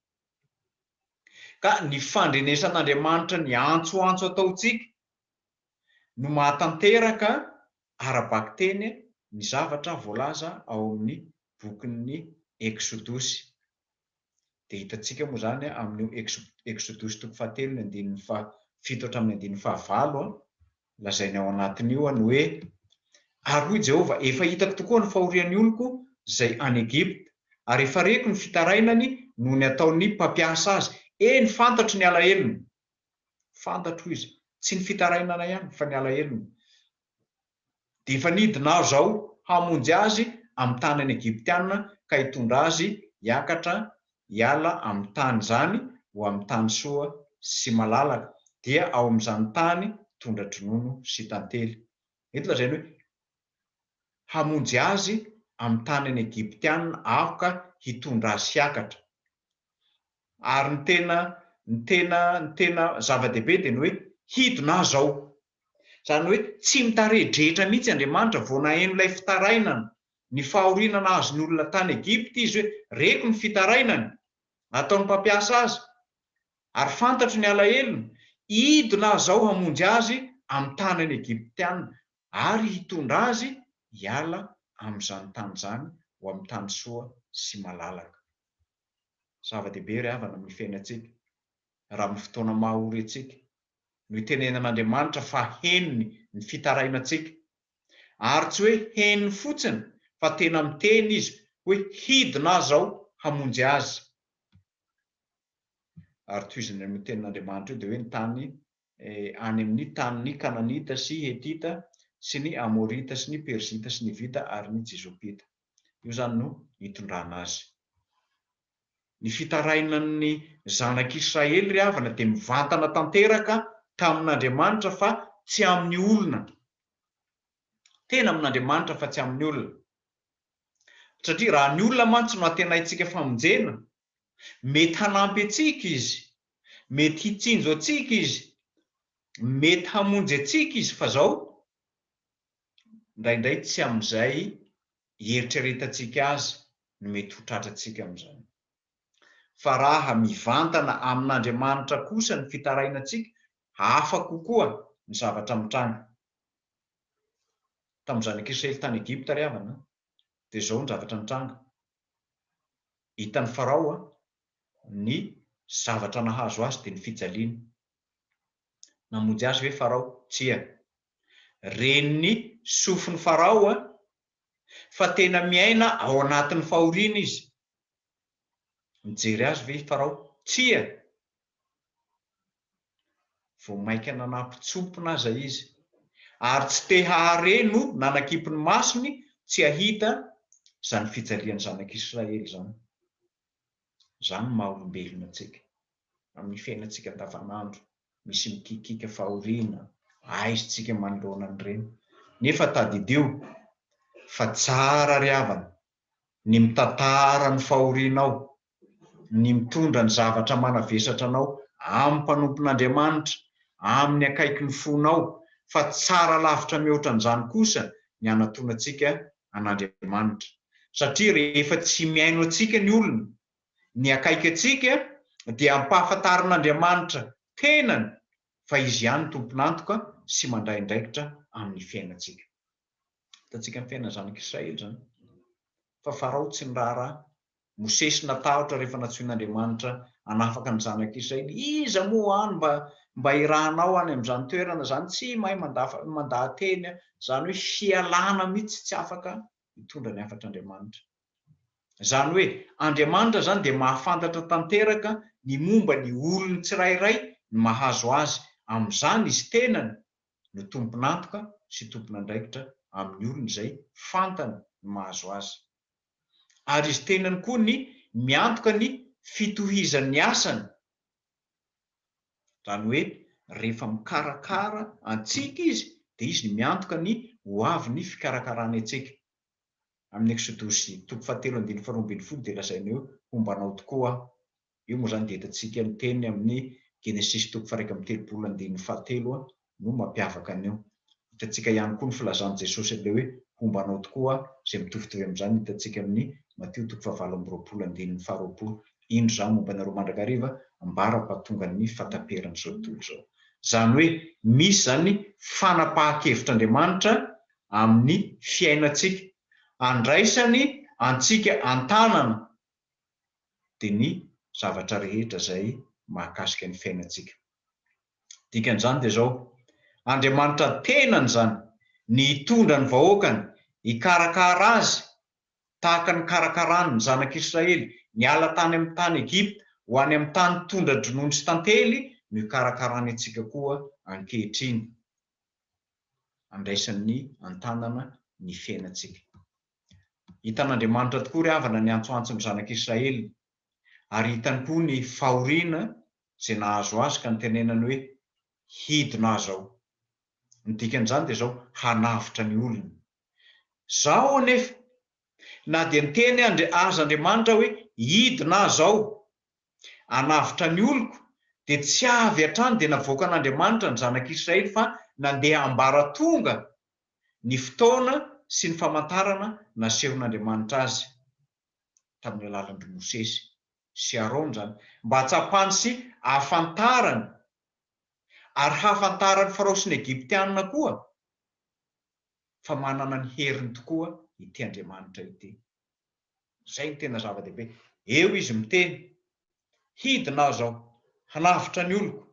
Ka ny fandrenesan'Andriamanitra ny antsoantso ataontsika no mahatanteraka arabaky teny ny zavatra voalaza ao amin'ny bokin'ny Exodus. Dia hitantsika moa zany amin'ny Exodus 7:7-9 lazainy ao anatin'io ny hoe ary hoy Jehovah, efa hitako tokoa ny fahorian'ny oloko izay any Egypta, ary efa reko ny fitarainany noho ny ataon'ny mpampiasa azy. Eny fantatro ny alahelony. Fantatro izy, tsy ny fitarainana ihany fa ny alahelony. Dia efa nidina aho zao hamonjy azy amin'ny tany any Egyptiana ka hitondra azy hiakatra hiala amin'ny tany zany ho amin'ny tany soa sy malalaka, dia ao amin'izany tany tondra dronono sy tantely. Eto lazainy hoe hamonjy azy amin'ny tany any Egyptiana afaka hitondra azy hiakatra. Ary ny tena zava-dehibe dia ny hoe hidina aho zao. Zany hoe tsy mitaredretra mihitsy Andriamanitra vao naheno ilay fitarainana, ny fahorinana azony olona tany Egypta izy hoe reko ny fitarainany ataon'ny mpampiasa azy, ary fantatro ny alahelony. Hidina aho zao hamonjy azy amin'ny tany any Egyptiana ary hitondra azy hiala amin'izany tany zany ho amin'ny tany soa sy malalaka. Zava-dehibe ry havana amin'ny fiainantsika raha amin'ny fotoana mahaory antsika no itenenan'Andriamanitra fa henony ny fitarainantsika, ary tsy hoe henony fotsiny fa tena miteny izy hoe hidina aho zao hamonjy azy. Ary tohizany amin'ny tenin'Andriamanitra io dia hoe ny tany any amin'ny tanin'ny Kananita sy Hetita sy ny Amorita sy ny Persita sy ny Vita ary ny Jezopita. Io zany no hitondrana azy. Ny fitarainan'ny zanak'Israely ry havana dia mivantana tanteraka tamin'Andriamanitra fa tsy amin'ny olona. Tena amin'Andriamanitra fa tsy amin'ny olona. Satria raha ny olona mantsy no antenaintsika famonjena, mety hanampy antsika izy, mety hitsinjo antsika izy, mety hamonjy antsika izy, fa zao indraindray tsy amin'izay eritreretantsika azy no mety ho tratrantsika amin'izany. Fa raha mivantana amin'Andriamanitra kosa ny fitarainantsika, hafa kokoa ny zavatra mitranga. Tamin'ny zanak'Israely tany Egypta ry havana dia zao ny zavatra mitranga. Hitan'ny Farao ny zavatra nahazo azy dia ny fijaliana. Namonjy azy hoe Farao, tsia. Reniny sofin'ny Farao fa tena miaina ao anatin'ny fahoriana izy. Mijery azy ve farao? Tsia. Vao maika nanampitsompona aza izy, ary tsy te hahareno nanakipiny masony tsy hahita zany fijaliany zanak'Israely zany. Zany maha olombelona antsika amin'ny fiainantsika andavanandro, misy mikikika fahoriana, aizintsika manoloana an'ireny. Nefa tadidio fa tsara ry havana ny mitantara ny fahorianao, ny mitondra ny zavatra manavesatra anao amin'ny mpanompon'Andriamanitra, amin'ny akaiky ny fonao, fa tsara lavitra mihoatra an'izany kosa ny anantonantsika an'Andriamanitra. Satria rehefa tsy miaino antsika ny olona, ny akaiky antsika dia ampahafantarin'Andriamanitra tenany fa izy ihany tompon'antoka sy mandraindraikitra amin'ny fiainantsika. Hitantsika ny fiainana zanak'Israely zany. Fa farao tsy niraharaha. Mosesy natahotra rehefa natsoin'Andriamanitra hanafaka ny zanak'Israely. Iza moa any mba irahanao any amin'izany toerana zany? Tsy mahay mandahateny, zany hoe fialana mihitsy tsy afaka hitondra ny hafatr'Andriamanitra. Zany hoe Andriamanitra zany dia mahafantatra tanteraka ny momba ny olony tsirairay ny mahazo azy. Amin'izany izy tenany no tompon'antoka sy tompon'andraikitra amin'ny olona izay fantany ny mahazo azy. Ary izy tenany koa ny miantoka ny fitohizan'ny asany. Zany hoe rehefa mikarakara antsika izy, dia izy ny miantoka ny ho avy ny fikarakarana antsika. Amin'ny Exodosy 7:12 dia lazaina eo hombanao tokoa. Io moa zany dia hitantsika ny teny amin'ny Genesis 1:13 no mampiavaka an'io. Hitantsika ihany koa ny filazan'i Jesosy ilay hoe hombanao tokoa, izay mitovitovy amin'izany hitantsika amin'ny Mateo 7:20. Indro zany momba nareo mandrakariva ambara-pahatonga ny fataperan'izao tontolo izao. Zany hoe misy zany fanapahan-kevitr'Andriamanitra amin'ny fiainantsika, andraisany antsika an-tanana dia ny zavatra rehetra izay mahakasika ny fiainantsika. Dikan'izany dia zao, Andriamanitra tenany zany ny hitondra ny vahoakany, hikarakara azy tahaka ny karakarany ny zanak'Israely niala tany amin'ny tany Egipta ho any amin'ny tany tondra-dronono sy tantely, no hikarakarany antsika koa ankehitriny, andraisany an-tanana ny fiainantsika. Hitan'Andriamanitra tokoa ry havana ny antsoantson'ny zanak'Israely, ary hitany koa ny fahoriana izay nahazo azy ka nitenenany hoe hidina azy ao. Ny dikan'izany dia zao, hanavitra ny olona. Zao anefa na dia niteny azy Andriamanitra hoe hidina azy ao, hanavitra ny oloko, dia tsy avy hatrany dia navoaka an'Andriamanitra ny zanak'Israely, fa nandeha ambaratonga ny fotoana sy ny famantarana nasehon'Andriamanitra azy tamin'ny alalan'i Mosesy sy Arona zany, mba hatsapany sy hafantarany, ary hafantarany Farao sy ny Egyptianina koa fa manana ny heriny tokoa ity Andriamanitra ity. Zay ny tena zava-dehibe. Eo izy miteny hidina azy ao, hanavitra ny oloko,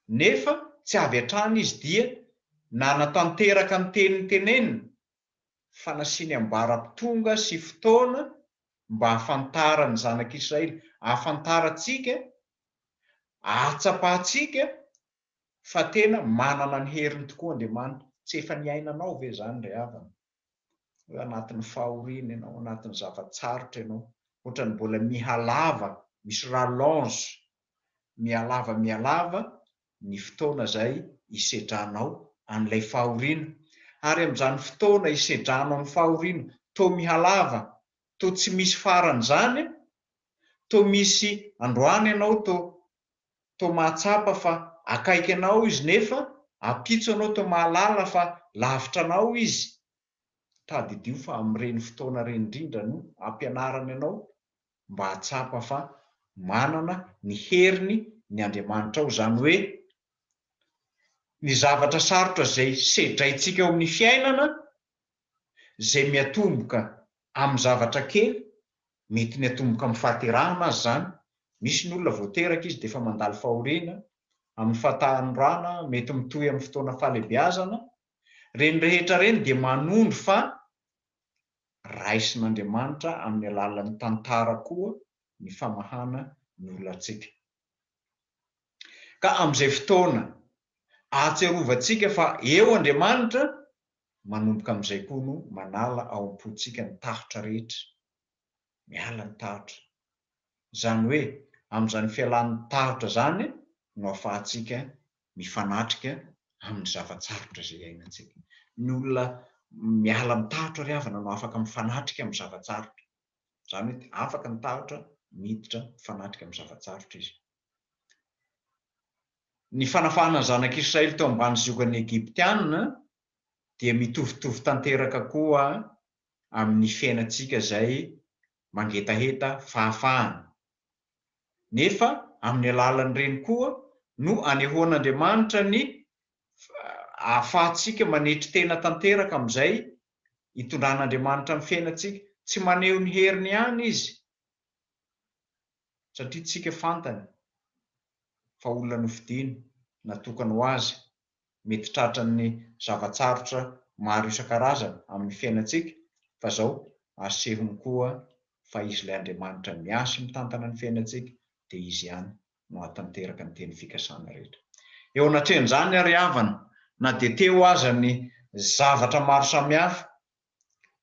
nefa tsy avy hatrany izy dia nanatanteraka ny teniny tenenina, fa nasiany ambara-pitonga sy fotoana mba hafantarany zanak'Israely, hafantarantsika, hatsapahantsika fa tena manana ny heriny tokoa Andriamanitra. Tsy efa niainanao ve zany ry havana? Hoe anatin'ny fahoriana ianao, anatin'ny zavatsarotra ianao, ohatrany mbola mihalava, misy rallonge, mihalava ny fotoana izay hisedranao an'ilay fahoriana. Ary amin'izany fotoana hisedranao amin'ny fahoriana, toa mihalava, toa tsy misy farany zany, toa misy androany ianao, toa mahatsapa fa akaiky anao izy, nefa ampitso anao, toa mahalala fa lavitra anao izy. Tadidio fa amin'ireny fotoana ireny indrindra no ampianarany anao mba hatsapa fa manana ny heriny ny Andriamanitra ao. Zany hoe ny zavatra sarotra izay sedraintsika ao amin'ny fiainana, izay miatomboka amin'ny zavatra kely, mety ny atomboka amin'ny fahaterahana azy zany. Misy ny olona voateraka izy dia efa mandalo fahoriana, amin'ny fahatanorana, mety mitohy amin'ny fotoana fahalebiazana. Reny rehetra reny dia manondro fa raisin'Andriamanitra amin'ny alalan'ny tantara koa ny famahana ny olonantsika. Ka amin'izay fotoana ahatsiarovantsika fa eo Andriamanitra, manomboka amin'izay koa no manala ao am-pontsika ny tahotra rehetra, miala ny tahotra. Zany hoe amin'izany fialan'ny tahotra zany no ahafahantsika mifanatrika amin'ny zavatsarotra izay iainantsika. Ny olona miala amin'ny tahotra ry havana no afaka mifanatrika amin'ny zavatsarotra. Zany hoe afaka ny tahotra miditra mifanatrika amin'ny zavatsarotra izy. Ny fanafahana ny zanak'Israely teo ambany ziokan'ny Egyptianina dia mitovitovy tanteraka koa amin'ny fiainantsika izay mangetaheta fahafahana. Nefa amin'ny alalan'ireny koa no anehoan'Andriamanitra ny ahafahantsika manetry tena tanteraka amin'izay hitondran'Andriamanitra amin'ny fiainantsika. Tsy maneho ny heriny ihany izy, satria tsika fantany fa olona nofidiny natokana ho azy, mety tratran'ny zavatsarotra maro isan-karazany amin'ny fiainantsika, fa zao asehony koa fa izy ilay Andriamanitra miasy mitantana ny fiainantsika dia izy ihany no hatanteraka ny teny fikasana rehetra. Eo anatrehan'izany ary havana, na dia teo aza ny zavatra maro samihafa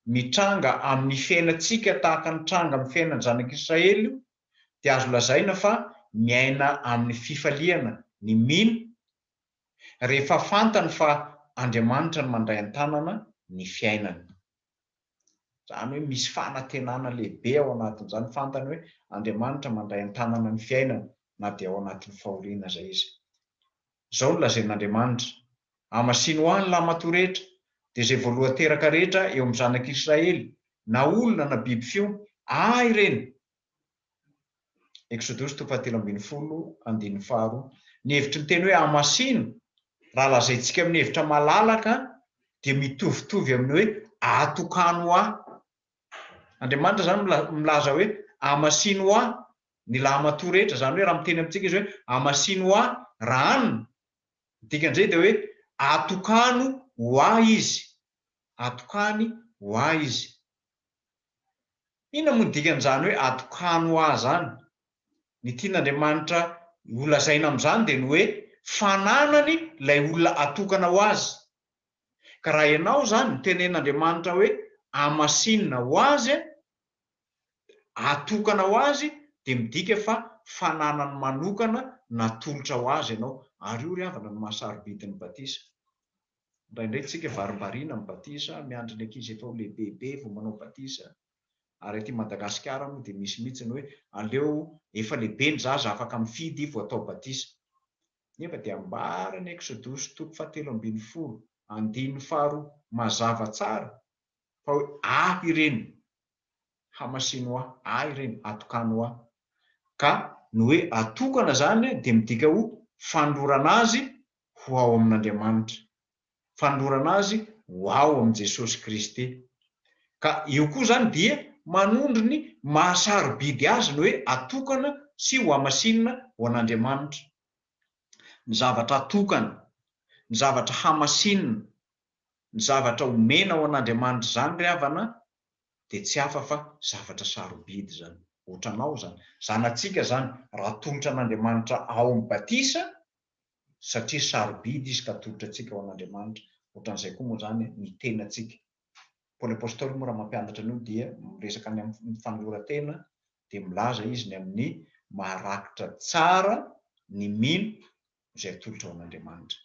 mitranga amin'ny fiainantsika tahaka ny tranga amin'ny fiainan'ny zanak'Israely, dia azo lazaina fa miaina amin'ny fifaliana ny mino rehefa fantany fa Andriamanitra no mandray an-tanana ny fiainany. Zany hoe misy fanantenana lehibe ao anatin'izany, fantany hoe Andriamanitra mandray an-tanana ny fiainana, na dia ao anatin'ny fahoriana izay izy. Izao no lazain'Andriamanitra: hamasino ho ahy ny lahy-matoa rehetra, dia izay voaloha teraka rehetra eo amin'ny zanak'Israely, na olona na biby fiomy, ahy ireny. Exodosy 3:12. Ny hevitry ny teny hoe hamasino, raha lazaintsika amin'ny hevitra malalaka, dia mitovitovy amin'ny hoe atokano ho ahy. Andriamanitra zany milaza hoe hamasino ho ahy ny lahy-matoa rehetra. Zany hoe raha miteny amintsika izy hoe hamasino ho ahy raha anina, dikan'izay dia hoe atokano ho ahy izy, atokany ho ahy izy. Inona moa ny dikan'izany hoe atokano ho ahy zany? Ny tian'Andriamanitra ho lazaina amin'izany dia ny hoe fananany ilay olona atokana ho azy. Ka raha ianao zany ny tenen'Andriamanitra hoe hamasinina ho azy, atokana ho azy, dia midika fa fananany manokana natolotra ho azy ianao. Ary io ry havana no mahasarobidin'ny batisa. Indraindray tsika varimbariana mibatisa, miandry ny ankizy efa ho lehibebe vao manao batisa. Ary aty Madagasikara moa dia misy mihitsy ny hoe aleo efa lehibe ny zaza, afaka mifidy vao atao batisa. Nefa dia ambarany Exodosy 7:12 mazava tsara fa hoe ahy ireny, hamasino ho ahy, ahy ireny, atokano ho ahy. Ka ny hoe atokana zany dia midika ho fandorana azy ho ao amin'Andriamanitra, fandorana azy ho ao amin'i Jesosy Kristy. Ka io koa zany dia manondro ny mahasarobidy azy ny hoe atokana sy ho hamasinina ho an'Andriamanitra. Ny zavatra atokana, ny zavatra hamasinina, ny zavatra omena ho an'Andriamanitra zany ry havana, dia tsy hafa fa zavatra sarobidy zany. Ohatranao zany, zanantsika zany, raha tolotra an'Andriamanitra ao amin'ny batisa, satria sarobidy izy ka tolotra antsika ao an'Andriamanitra. Ohatran'izay koa moa zany ny tenantsika. Paoly apôstôly moa raha mampianatra an'io dia miresaka ny amin'ny fanoloran-tena, dia milaza izy ny amin'ny maharakitra tsara ny mino izay atolotra ao an'Andriamanitra.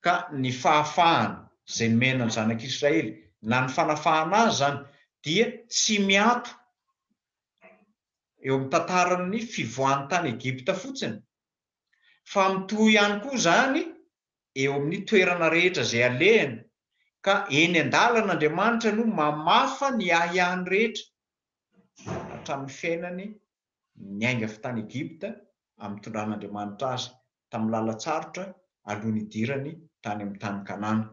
Ka ny fahafahana izay nomena ny zanak'Israely, na ny fanafahana azy zany, dia tsy miato eo amin'ny tantaran'ny fivoahan'ny tany Egypta fotsiny, fa mitohy ihany koa zany eo amin'ny toerana rehetra izay alehany. Ka eny an-dalan'Andriamanitra no mamafa ny ahihany rehetra hatramin'ny fiainany niainga avy tany Egypta amin'ny tondran'Andriamanitra azy tamin'ny lalatsarotra alohan'ny idirany tany amin'ny tany Kanana.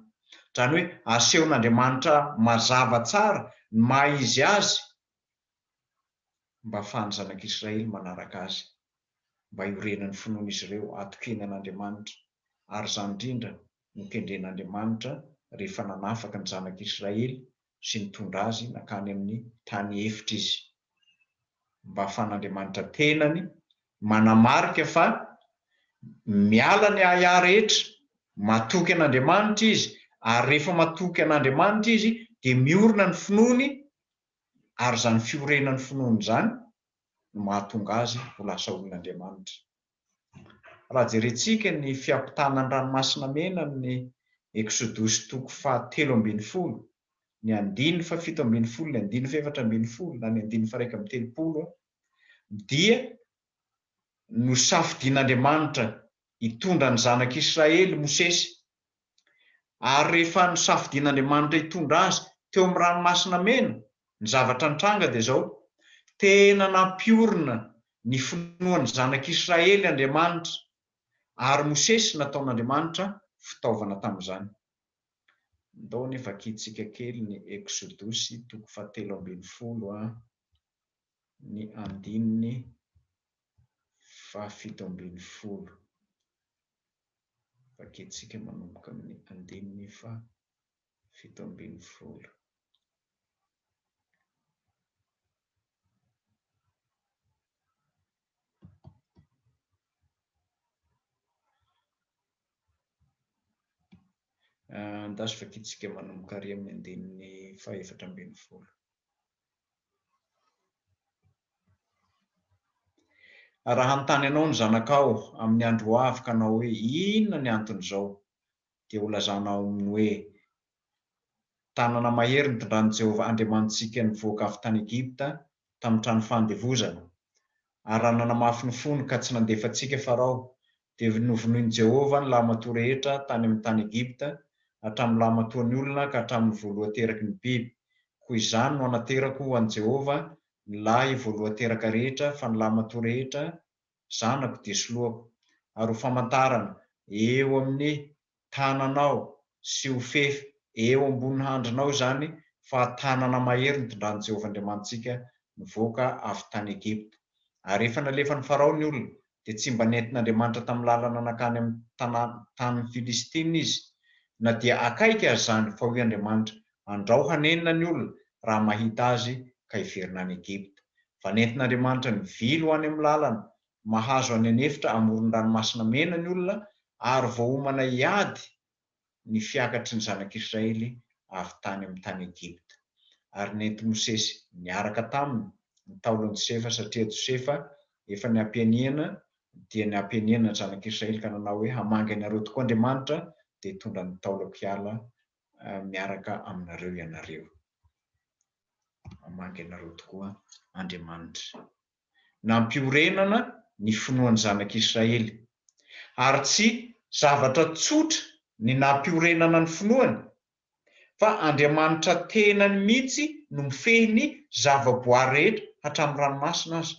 Zany hoe asehon'Andriamanitra mazava tsara ny maha izy azy mba ahafahan'ny zanak'Israely manaraka azy, mba hiorenan'ny finoan'izy ireo atokena an'Andriamanitra. Ary zany indrindra no kendren'Andriamanitra rehefa nanafaka ny zanak'Israely sy nitondra azy nakany amin'ny tany efitra izy, mba ahafahan'Andriamanitra tenany manamarika fa miala ny aya rehetra, matoky an'Andriamanitra izy, ary rehefa matoky an'Andriamanitra izy dia miorina ny finoany, ary zany fiorenany finoany zany no mahatonga azy ho lasa olon'Andriamanitra. Raha jerentsika ny fiampitanany ranomasina mena amin'ny Exodosy 3:17, ny 7:17, ny 7:4, na ny 1:30, dia nosafidian'Andriamanitra hitondra ny zanak'Israely Mosesy, ary rehefa nosafidian'Andriamanitra hitondra azy teo amin'ny ranomasina mena, ny zavatra nitranga dia zao: tena nampiorina ny finoan'ny zanak'Israely Andriamanitra, ary Mosesy nataon'Andriamanitra fitaovana tamin'izany. Ndao nefa vakitsika kely ny Exodosy 3:17, ny 1:17. Vakitsika manomboka amin'ny 1:17. Ndasy vakitsika manomboka ary amin'ny 1:14. Raha hanontany anao ny zanakao amin'ny andro ho avy ka anao hoe inona ny anton'izao, dia ho lazanao aminy hoe: tanana mahery nitondran'i Jehovah Andriamanitsika nivoaka avy tany Egipta tamin'ny trano fandevozana, ary raha nanamafy ny fony ka tsy nandefantsika Farao, dia novonoin'i Jehovah ny lahy rehetra tany amin'ny tany Egipta, hatramin'ny lahy matoan'ny olona ka hatramin'ny voaloha teraky ny biby. Koa izany no anaterako ho an'i Jehovah ny lahy voaloha teraka rehetra, fa ny lahy matoa rehetra zanako dia soloako. Ary ho famantarana eo amin'ny tananao sy ho fefy eo ambony handrinao zany fa tanana mahery nitondran'i Jehovah Andriamanitsika nivoaka avy tany Egipta. Ary rehefa nalefa ny Farao ny olona, dia tsy mba nentin'Andriamanitra tamin'ny lalana nakany amin'ny tany Filistina izy, na dia akaiky azy zany, fa hoy Andriamanitra: andrao hanenina ny olona raha mahita azy ka hiverina any Egipta. Fa nentin'Andriamanitra ny vily ho any amin'ny lalana, mahazo any anefitra amoron-dranomasina mena ny olona, ary voahomana hiady ny fiakatry ny zanak'Israely avy tany amin'ny tany Egipta. Ary nenti Mosesy niaraka taminy ny taolon'i Josefa, satria Josefa efa niampianihana, dia niampianihana ny zanak'Israely ka nanao hoe: hamangy anareo tokoa Andriamanitra, dia hitondra ny taolako hiala miaraka aminareo ianareo. Hamangy anareo tokoa Andriamanitra. Nampiorenana ny finoan'ny zanak'Israely, ary tsy zavatra tsotra ny nampiorenana ny finoany, fa Andriamanitra tenany mihitsy no mifehy ny zavaboary rehetra hatramin'ny ranomasina aza.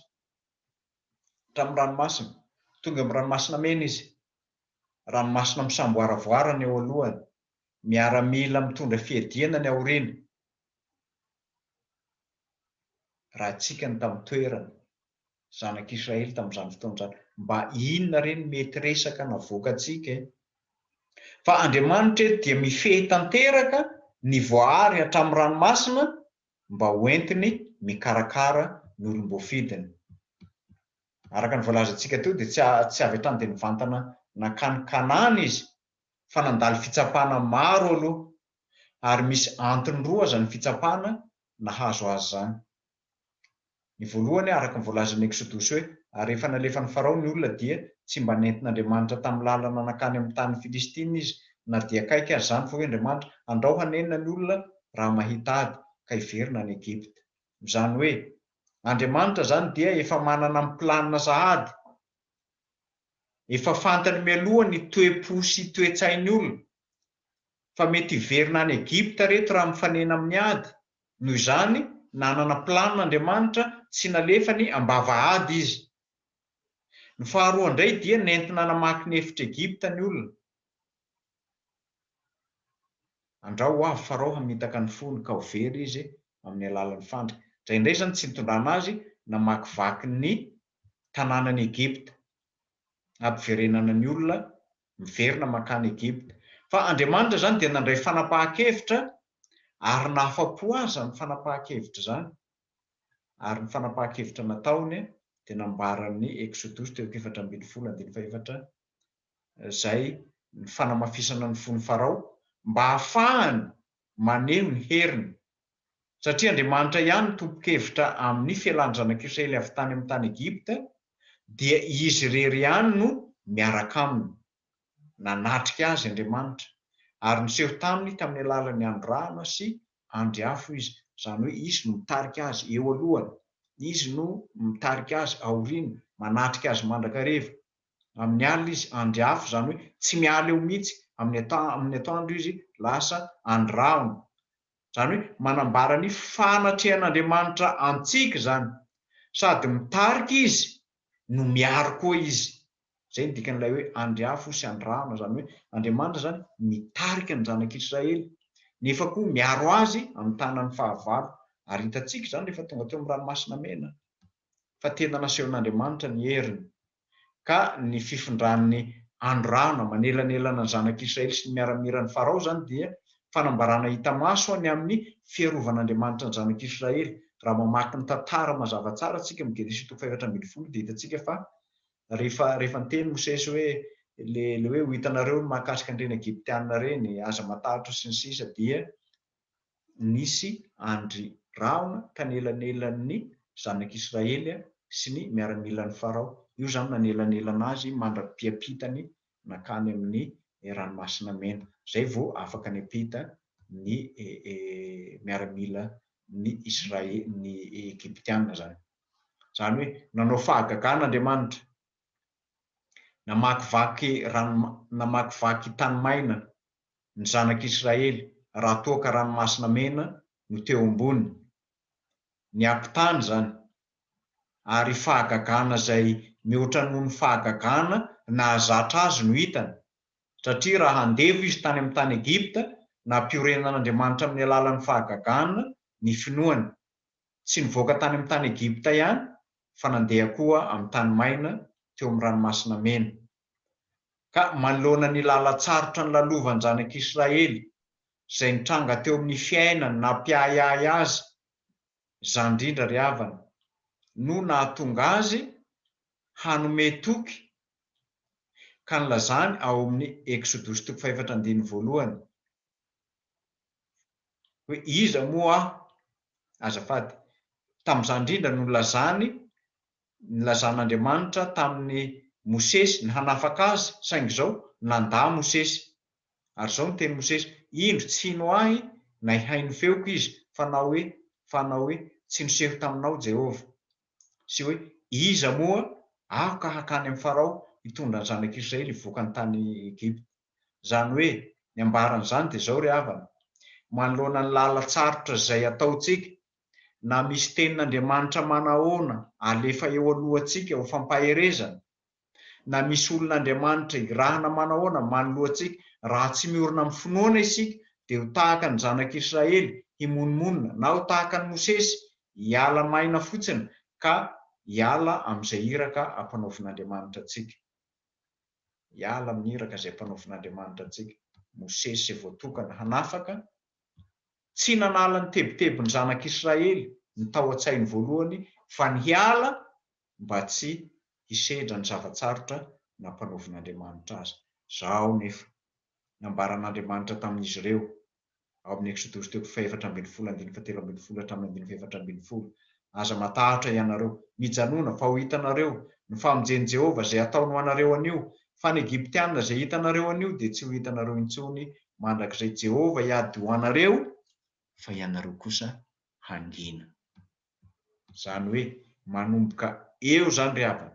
Hatramin'ny ranomasina, tonga amin'ny ranomasina mena izy, ranomasina misamboaravoarana eo alohany, miaramila mitondra fiadiana ny aoriana. Raha tsika ny tamin'ny toerana zanak'Israely tamin'izany fotoana izany, mba inona reny mety resaka navoaka antsika? Fa Andriamanitra dia mifehy tanteraka ny voahary hatramin'ny ranomasina mba hoentiny mikarakara ny olom-boafidiny. Araka ny voalazantsika teo dia tsy avy hatrany dia nivantana nakany Kanana izy, fa nandalo fitsapana maro aloha, ary misy antony roa aza ny fitsapana nahazo azy zany. Ny voalohany, araka ny voalazan'ny Exodosy hoe: ary rehefa nalefa ny Farao ny olona, dia tsy mba nentin'Andriamanitra tamin'ny lalana nakany amin'ny tany Filistina izy, na dia akaiky azy zany, fa hoe Andriamanitra andrao hanenina ny olona raha mahita ady ka hiverina any Egipta. Izany hoe Andriamanitra zany dia efa manana ny planina sahady, efa fantany mialoha ny toe-po sy toe-tsain'ny olona, fa mety hiverina any Egipta reto raha mifanena amin'ny ady. Noho izany nanana planina Andriamanitra tsy nalefany ambavahady izy. Ny faharoa indray dia nentina namaky ny efitra Egipta ny olona. Andrao ho avy Farao hamitaka ny fony ka ho very izy amin'ny alalan'ny fandrika. Indraindray zany tsy nitondrana azy namakivaky ny tanànany Egipta, ampiverenana ny olona miverina makany Egipta. Fa Andriamanitra zany dia nandray fanapahan-kevitra ary nahafapo azy ny fanapahan-kevitra zany. Ary ny fanapahan-kevitra nataony dia nambaran'ny Exodus teo 7:24 zay ny fanamafisana ny fon'ny Farao mba hahafahany maneho ny heriny, satria Andriamanitra ihany ny tompo-kevitra amin'ny fialan'ny zanak'Israely avy tany amin'ny tany Egipta, dia izy rery ihany no miaraka aminy, nanatrika azy Andriamanitra ary niseho taminy tamin'ny alalan'ny andrana sy andriafo izy, zany hoe izy no mitarika azy eo alohany, izy no mitarika azy aoriana, manatrika azy mandrakariva. Amin'ny alina izy andriafo, zany hoe tsy miala eo mihitsy, amin'ny atoandro izy lasa andrahona, zany hoe manambara ny fanatrehan'Andriamanitra antsika zany, sady mitarika izy no miaro koa izy. Zay ny dikan'ilay hoe andriafo sy andrahona, zany hoe Andriamanitra zany mitarika ny zanak'Israely nefa koa miaro azy amin'ny tanany fahavalo. Ary hitantsika zany rehefa tonga teo amin'ny ranomasina mena fa tena nasehon'Andriamanitra ny heriny, ka ny fifindran'ny androahana manelanelana ny zanak'Israely sy ny miaramiran'ny Farao zany dia fanambarana hita maso any amin'ny fiarovan'Andriamanitra ny zanak'Israely. Raha mamaky ny tantara mazava tsara tsika amin'ny Genesis 4:20 dia hitantsika fa rehefa niteny Mosesy hoe le hoe ho hitanareo ny mahakasika an'ireny Egiptianina reny, aza matahotra sy ny sisa, dia nisy andry rahona tanelanelan'ny zanak'Israely sy ny miaramilan'ny Farao. Io zany nanelanelana azy mandra-piampitany nakany amin'ny ranomasina mena. Zay vao afaka niampita ny miaramila ny Israely, ny Egiptianina zany. Zany hoe nanao fahagagan'Andriamanitra, namakivaky tany maina ny zanak'Israely, raha toa ka ranomasina mena no teo ambony, niampitany zany. Ary fahagagana zay mihoatra noho ny fahagagana nahazatra azy no hitany, satria raha handevo izy tany amin'ny tany Egipta, nampiorenan'Andriamanitra amin'ny alalan'ny fahagagana ny finoany, tsy nivoaka tany amin'ny tany Egipta ihany fa nandeha koa amin'ny tany maina teo amin'ny ranomasina mena. Ka manoloana ny lalatsarotra ny lalovan'ny zanak'Israely zay nitranga teo amin'ny fiainany nampiahiahy azy, zany indrindra ry havana, no nahatonga azy hanome toky ka nilazany ao amin'ny Exodus 4:1 hoe iza moa azafady, tamin'izany indrindra no nilazan'Andriamanitra tamin'ny Mosesy ny hanafaka azy, saingy izao nandà Mosesy. Ary izao no teny Mosesy: indro tsy hino ahy na hihay ny feoko izy, fanao hoe tsy niseho taminao Jehova, sy hoe iza moa aho ka hakany amin'ny Farao hitondra ny zanak'Israely hivoaka ny tany Egipta. Zany hoe ny ambaran'izany dia izao ry havana, manoloana ny lalatsarotra izay ataontsika, na misy tenin'Andriamanitra manahoana alefa eo alohantsika ho fampaherezana, na misy olon'Andriamanitra irahana manahoana manoloantsika, raha tsy miorina amin'ny finoana isika dia ho tahaka ny zanak'Israely himonmonina, na ho tahaka ny Mosesy hiala maina fotsiny ka hiala amin'izay iraka ampanaovin'Andriamanitra antsika. Hiala amin'ny iraka izay ampanaovin'Andriamanitra antsika. Mosesy izay voatokana hanafaka tsy nanala ny tebotebon'ny zanak'Israely ny tao an-tsainy voalohany, fa ny hiala mba tsy hisedra ny zavatsarotra nampanaovin'Andriamanitra azy. Zao nefa nambaran'Andriamanitra tamin'izy ireo ao amin'ny Exodus 4:17-17 aza matahotra ianareo, mijanona fa ho hitanareo ny famonjen'i Jehova zay ataony ho anareo anio, fa ny Egiptianina zay hitanareo anio dia tsy ho hitanareo intsony, mandrakizay Jehova hiady ho anareo fa ianareo kosa hangina. Zany hoe manomboka eo zany ry havana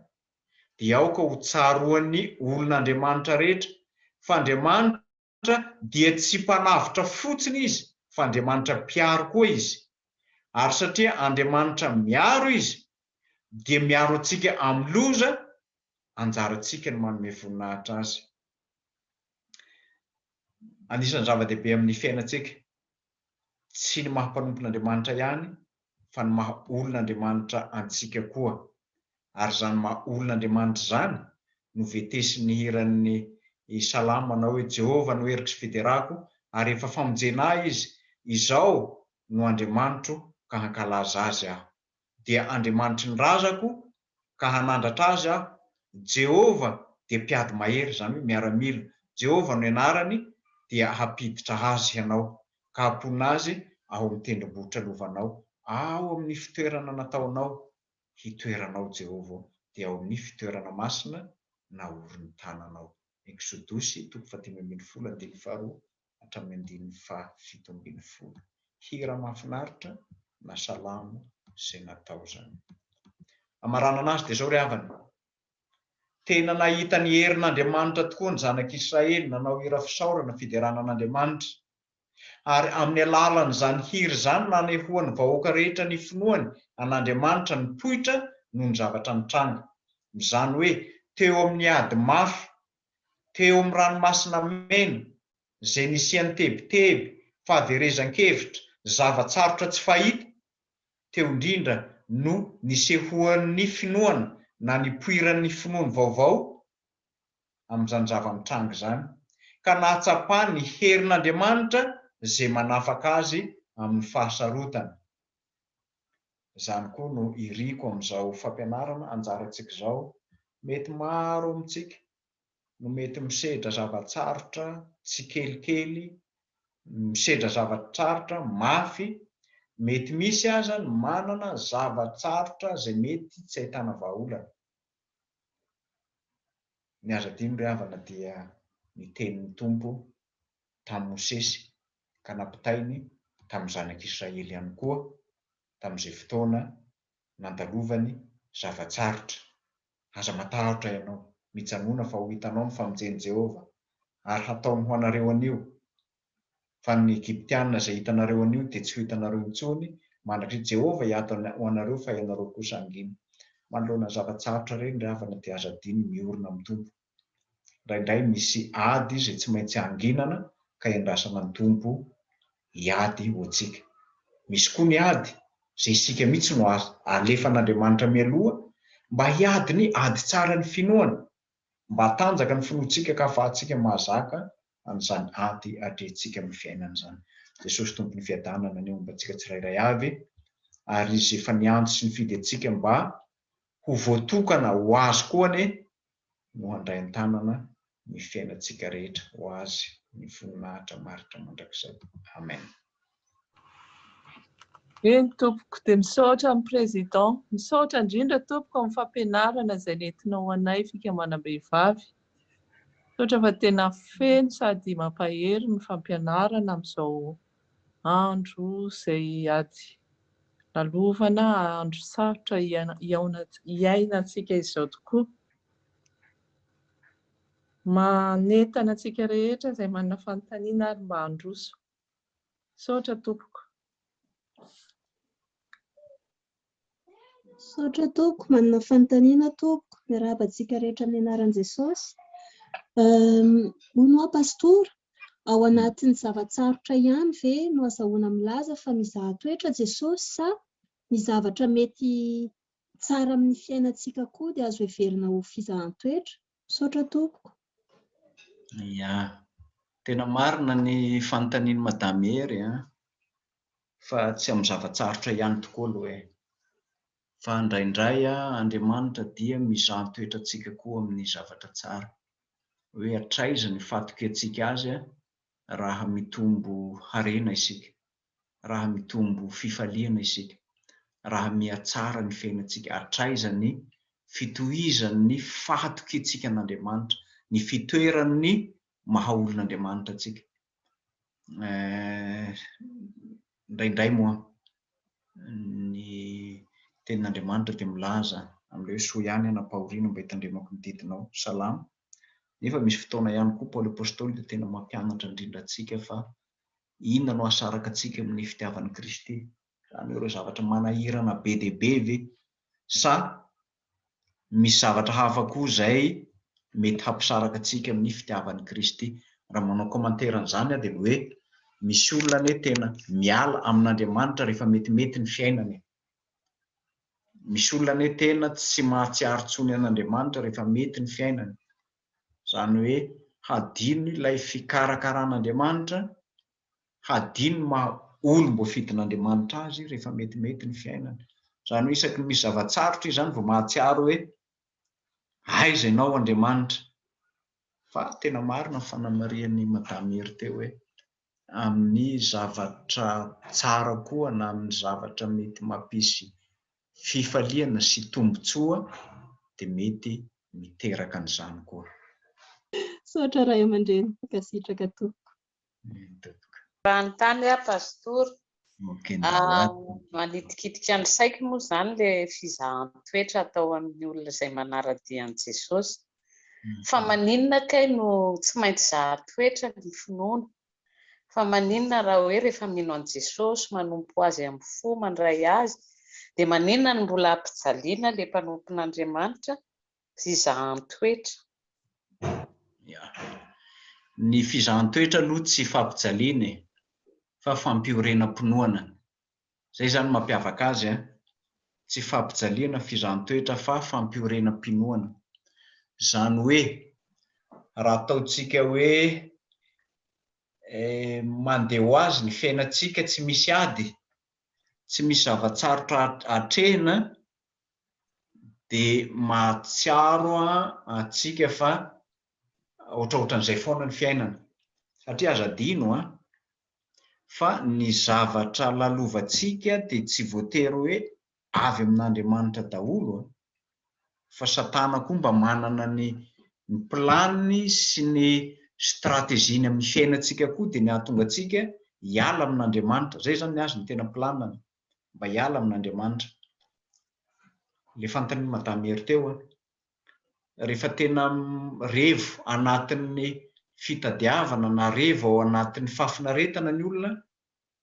dia aoka ho tsaroan'ny olon'Andriamanitra rehetra fa Andriamanitra dia tsy mpanavitra fotsiny izy, fa Andriamanitra mpiaro koa izy. Ary satria Andriamanitra miaro izy dia miaro antsika amin'ny loza, anjarantsika ny manome voninahitra azy. Anisan'ny zava-dehibe amin'ny fiainantsika, tsy ny maha-mpanompon'Andriamanitra ihany fa ny maha olon'Andriamanitra antsika koa. Ary zany maha olon'Andriamanitra zany no vetesin'ny hiran'ny salamo manao hoe Jehova no heriko sy fiderako, ary rehefa famonjena ahy izy izao no Andriamanitro ka hankalaza azy aho, dia Andriamanitry ny razako ka hanandratra azy aho. Jehova dia mpiady mahery, zany hoe miaramila. Jehova no ianarany dia hampiditra azy ianao ka hampona azy ao amin'ny tendrombohitra lovanao, ao amin'ny fitoerana nataonao hitoeranao. Jehova dia ao amin'ny fitoerana masina na orin'ny tananao. Exodosy 15:12 hatramin'ny 17:10. Hira mahafinaritra na salamo izay natao zany. Amarana anazy dia zao ry havana. Tena nahita ny herin'Andriamanitra tokoa ny zanak'Israely nanao hira fisaorana fiderana an'Andriamanitra. Ary amin'ny alalan'izany hira izany nanehoany vahoaka rehetra ny finoany an'Andriamanitra ny tohitra noho ny zavatra nitranga. Izany hoe teo amin'ny ady mafy, teo amin'ny ranomasina mena, izay nisiany tebiteby, fahaderezan-kevitra, zavatsarotra tsy fahita, teo indrindra no nisehoan'ny finoana na nipoiran'ny finoany vaovao amin'izany zava-mitranga izany, ka nahatsapany ny herin'Andriamanitra izay manafaka azy amin'ny fahasarotana. Izany koa no iriko amin'izao fampianarana anjarantsika izao. Mety maro amintsika no mety misedra zavatsarotra tsy kelikely, misedra zavatsarotra mafy, mety misy aza ny manana zavatsarotra izay mety tsy ahitana vahaolana. Ny azo adino ry havana dia ny tenin'ny Tompo tamin'i Mosesy ka nampitainy tamin'ny zanak'Israely ihany koa tamin'izay fotoana nandalovany zavatsarotra. Aza matahotra ianao, mijanona fa ho hitanao ny famonjen'i Jehova ary hataony ho anareo anio. Fa ny Egyptianina izay hitanareo anio dia tsy ho hitanareo intsony, mandrak'y Jehova hiato ho anareo fa ianareo kosa angina. Manoloana ny zavatsarotra ireny ry havana dia azo adino miorina amin'ny Tompo. Indraindray misy ady izay tsy maintsy anginana ka iandrasana ny Tompo hiady ho antsika. Misy koa ny ady izay isika mihitsy no alefan'Andriamanitra mialoha mba hiady ny ady tsara ny finoana, mba hatanjaka ny finoantsika ka ahafahantsika mahazaka an'izany ady atrehantsika amin'ny fiainana izany. Jesosy tompony fiadanana ny omba antsika tsirairay avy, ary izy efa niantso sy nifidy antsika mba ho voatokana ho azy koa ane no handray an-tanana ny fiainantsika rehetra ho azy ny voninahitra maritra mandrakizay. Amen. Eny tompoko, dia misaotra amin'ny président, misaotra indrindra tompoko amin'ny fampianarana izay nentinao anay fikambanam-behivavy. Misaotra fa tena feno sady mampahery ny fampianarana amin'izao andro izay ady lalovana, andro sarotra hiainantsika izao tokoa. Manentana antsika rehetra izay manana fanontaniana ary mba handroso. Misaotra tompoko. Misaotra tompoko, manana fanontaniana tompoko, miarahaba antsika rehetra amin'ny anaran'i Jesosy. Hono pastora, ao anatin'ny zavatsarotra ihany ve no azahoana milaza fa mizaha toetra Jesosy, sa ny zavatra mety tsara amin'ny fiainantsika koa dia azo heverina ho fizahan-toetra? Misaotra tompoko. Ya, tena marina ny fanontaniany Madame Hery, fa tsy amin'ny zavatsarotra ihany tokoa aloha fa indraindray Andriamanitra dia mizaha toetra antsika koa amin'ny zavatra tsara, hoe hatraiza ny fatokiantsika azy raha mitombo harena isika, raha mitombo fifaliana isika, raha mihatsara ny fiainantsika, hatraiza ny fitohizan'ny fatokiantsika an'Andriamanitra, ny fitoeran'ny mahaolon'Andriamanitra antsika. Indraindray moa ny tenin'Andriamanitra dia milaza amin'ilay hoe soa ihany anam-pahoriana mba hitandremako ny didinao, salama. Nefa misy fotoana ihany koa Paoly Apôstôly dia tena mampianatra indrindra antsika fa inona no hasaraka antsika amin'ny fitiavan'i Kristy, izany hoe ireo zavatra manahirana be dia be ve, sa misy zavatra hafa koa izay mety hampisaraka antsika amin'ny fitiavan'i Kristy. Raha manao komanteran'izany dia hoe misy olona ane tena miala amin'Andriamanitra rehefa metimety ny fiainany. Misy olona ane tena tsy mahatsiaro tsony an'Andriamanitra rehefa mety ny fiainany. Izany hoe hadino ilay fikarakarana Andriamanitra, hadino olom-boafidin'Andriamanitra azy rehefa metimety ny fiainana. Zany hoe isaky misy zavatsarotra izy zany vao mahatsiaro hoe aiza ianao Andriamanitra. Fa tena marina ny fanamarian'ny madame ery teo hoe amin'ny zavatra tsara koa na amin'ny zavatra mety mampisy fifaliana sy tombotsoa dia mety miteraka an'izany koa. Sotra ray aman-dreny fakasitraka tompoko. Raha ny tany pastory manitikitika ny saiko moa zany le fizahan-toetra atao amin'ny olona izay manara-dia an'i Jesosy. Fa maninona kay no tsy maintsy zahan-toetra ny finoana? Fa maninona raha hoe rehefa mino an'i Jesosy manompo azy amin'ny fo mandray azy dia maninona no mbola ampijaliana le mpanompon'Andriamanitra sy zahan-toetra? Ny fizahan-toetra aloha tsy fampijaliana fa fampiorenam-pinoana. Zay zany mampiavaka azy a. Tsy fampijaliana fizahan-toetra fa fampiorenam-pinoana. Zany hoe raha ataontsika hoe mandeha ho azy ny fiainantsika tsy misy ady, tsy misy zavatsarotra hatrehina dia mahatsiaro antsika fa ohatrohatran'izay foana ny fiainana. Satria aza adino fa ny zavatra lalovantsika dia tsy voatery hoe avy amin'Andriamanitra daholo, fa Satana koa mba manana ny planiny sy ny stratégieny amin'ny fiainantsika koa dia ny ahatonga antsika hiala amin'Andriamanitra. Zay zany ny azy ny tena planiny, mba hiala amin'Andriamanitra. Le fantany madame ery teo rehefa tena revo anatin'ny fitadiavana na revo ao anatin'ny fafinaretana ny olona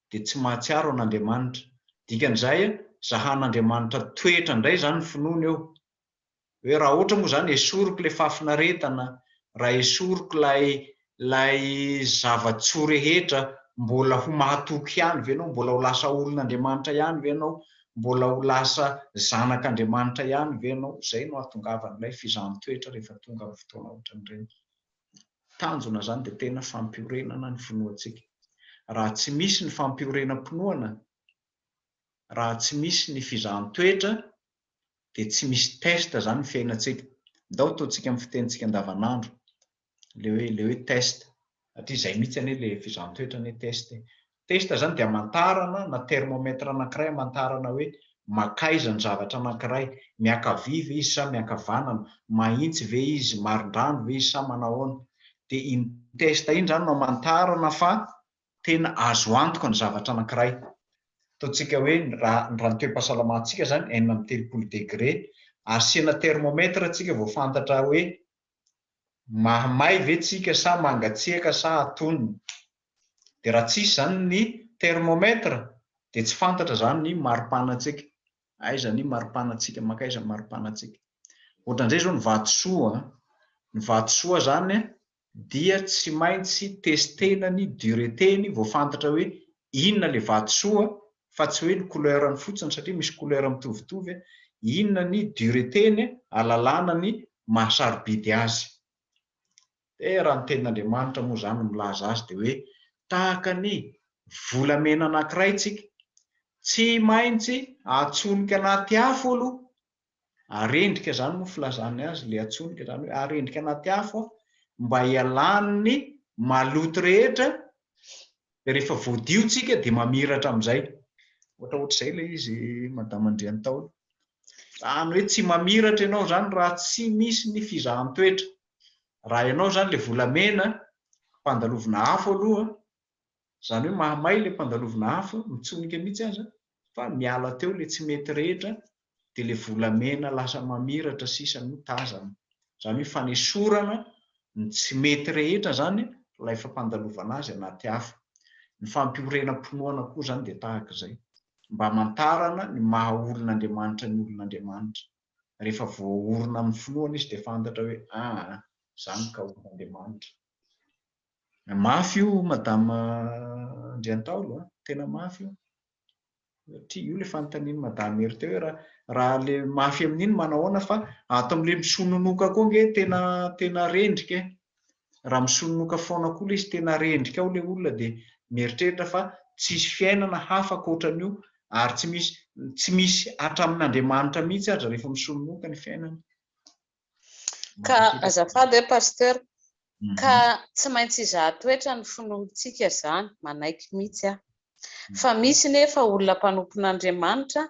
dia tsy mahatsiaro an'Andriamanitra. Dikan'izay zahan'Andriamanitra toetra indray zany ny finoana eo. Hoe raha ohatra moa zany esoriko le fafinaretana, raha esoriko lay zavatsoa rehetra, mbola ho mahatoky ihany ve ianao? Mbola ho lasa olon'Andriamanitra ihany ve ianao? Mbola ho lasa zanak'Andriamanitra ihany ve ianao? Zay no ahatongavan'ilay fizahan-toetra rehefa tonga amin'ny fotoana ohatran'ireny. Tanjona zany dia tena fampiorenana ny finoantsika. Raha tsy misy ny fampiorenam-pinoana, raha tsy misy ny fizahan-toetra dia tsy misy testa zany ny fiainantsika. Ndao ataontsika amin'ny fitenitsika andavanandro le hoe test. Satria izay mihitsy anie le fizahan-toetra ny test. Testa zany dia hamantarana na termometra anankiray hamantarana hoe makaiza ny zavatra anankiray, miankavia ve izy sa miankavanana, mahitsy ve izy, marindrano ve izy sa manahoana. Dia iny testa iny zany no hamantarana fa tena azo antoka ny zavatra anankiray. Ataontsika hoe raha ny toeram-pahasalamantsika zany 6.3 degré, asiana termometra tsika vao fantatra hoe mahamay ve tsika sa mangatsiaka sa atonony. Dia raha tsisy zany ny termometra dia tsy fantatra zany ny maripanatsika. Aiza ny maripanatsika, makaiza maripanatsika. Ohatran'izay zao ny vatosoa. Ny vatosoa zany dia tsy maintsy testena ny duretény vao fantatra hoe inona le vatosoa, fa tsy hoe ny couleurany fotsiny satria misy couleur mitovitovy. Inona ny duretény ahalalana ny mahasarobidy azy. Dia raha ny tenin'Andriamanitra moa zany milaza azy dia hoe tahaka ny volamena anankiray tsika, tsy maintsy atsonika anaty afo aloha. Arendrika zany moa filazany azy, le atsonika zany hoe arendrika anaty afo mba hialany ny maloto rehetra, dia rehefa voadio tsika dia mamiratra amin'izay. Ohatraohatr'izay ilay izy madame Andriantaona. Zany hoe tsy mamiratra ianao zany raha tsy misy ny fizahan-toetra. Raha ianao zany le volamena mpandalovina afo aloha, zany hoe mahamay le mpandalovina afo, mitsonika mihitsy aza, fa miala teo le tsy mety rehetra, dia le volamena lasa mamiratra sisa no tazana. Zany hoe fanesorana ny tsy mety rehetra zany ilay fampandalovana azy anaty afo. Ny fampiorenam-pinoana koa zany dia tahaka izay, mba hamantarana ny maha olon'Andriamanitra ny olon'Andriamanitra. Rehefa voaorina amin'ny finoana izy dia fantatra hoe zany ka olon'Andriamanitra. Mafy io madame Andriantaolo, tena mafy io. Satria io le fanontaniany madame ery teo hoe raha le mafy amin'iny manahoana, fa ato amin'ilay misononoka koa nge tena rendrika. Raha misononoka foana koa ilay izy tena rendrika ao ilay olona dia mieritreritra fa tsisy fiainana hafa ankoatran'io ary tsy misy hatramin'Andriamanitra mihitsy aza rehefa misononoka ny fiainana. Ka azafady hoe pasteur, ka tsy maintsy izaha toetra ny finoantsika zany manaiky mihitsy fa misy nefa olona mpanompon'Andriamanitra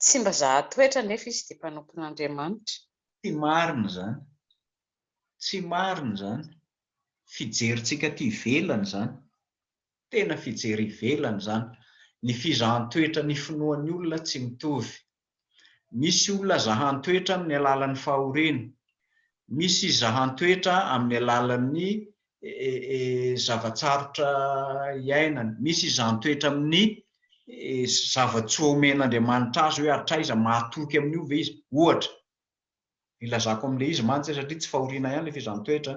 tsy mba zaha toetra nefa izy dia mpanompon'Andriamanitra. Tsy marina zany, tsy marina zany, fijerintsika ty ivelany zany, tena fijery ivelany zany. Ny fizahan-toetra ny finoan'ny olona tsy mitovy. Misy olona zahan-toetra amin'ny alalan'ny fahoriana, misy zahan-toetra amin'ny alalan'ny zavatsarotra iainana, misy zahan-toetra amin'ny zava-tsy omen'Andriamanitra azy hoe hatraiza mahatoky amin'io ve izy. Ohatra, ilazako amin'ilay izy mantsy satria tsy fahoriana ihany ilay fizahan-toetra,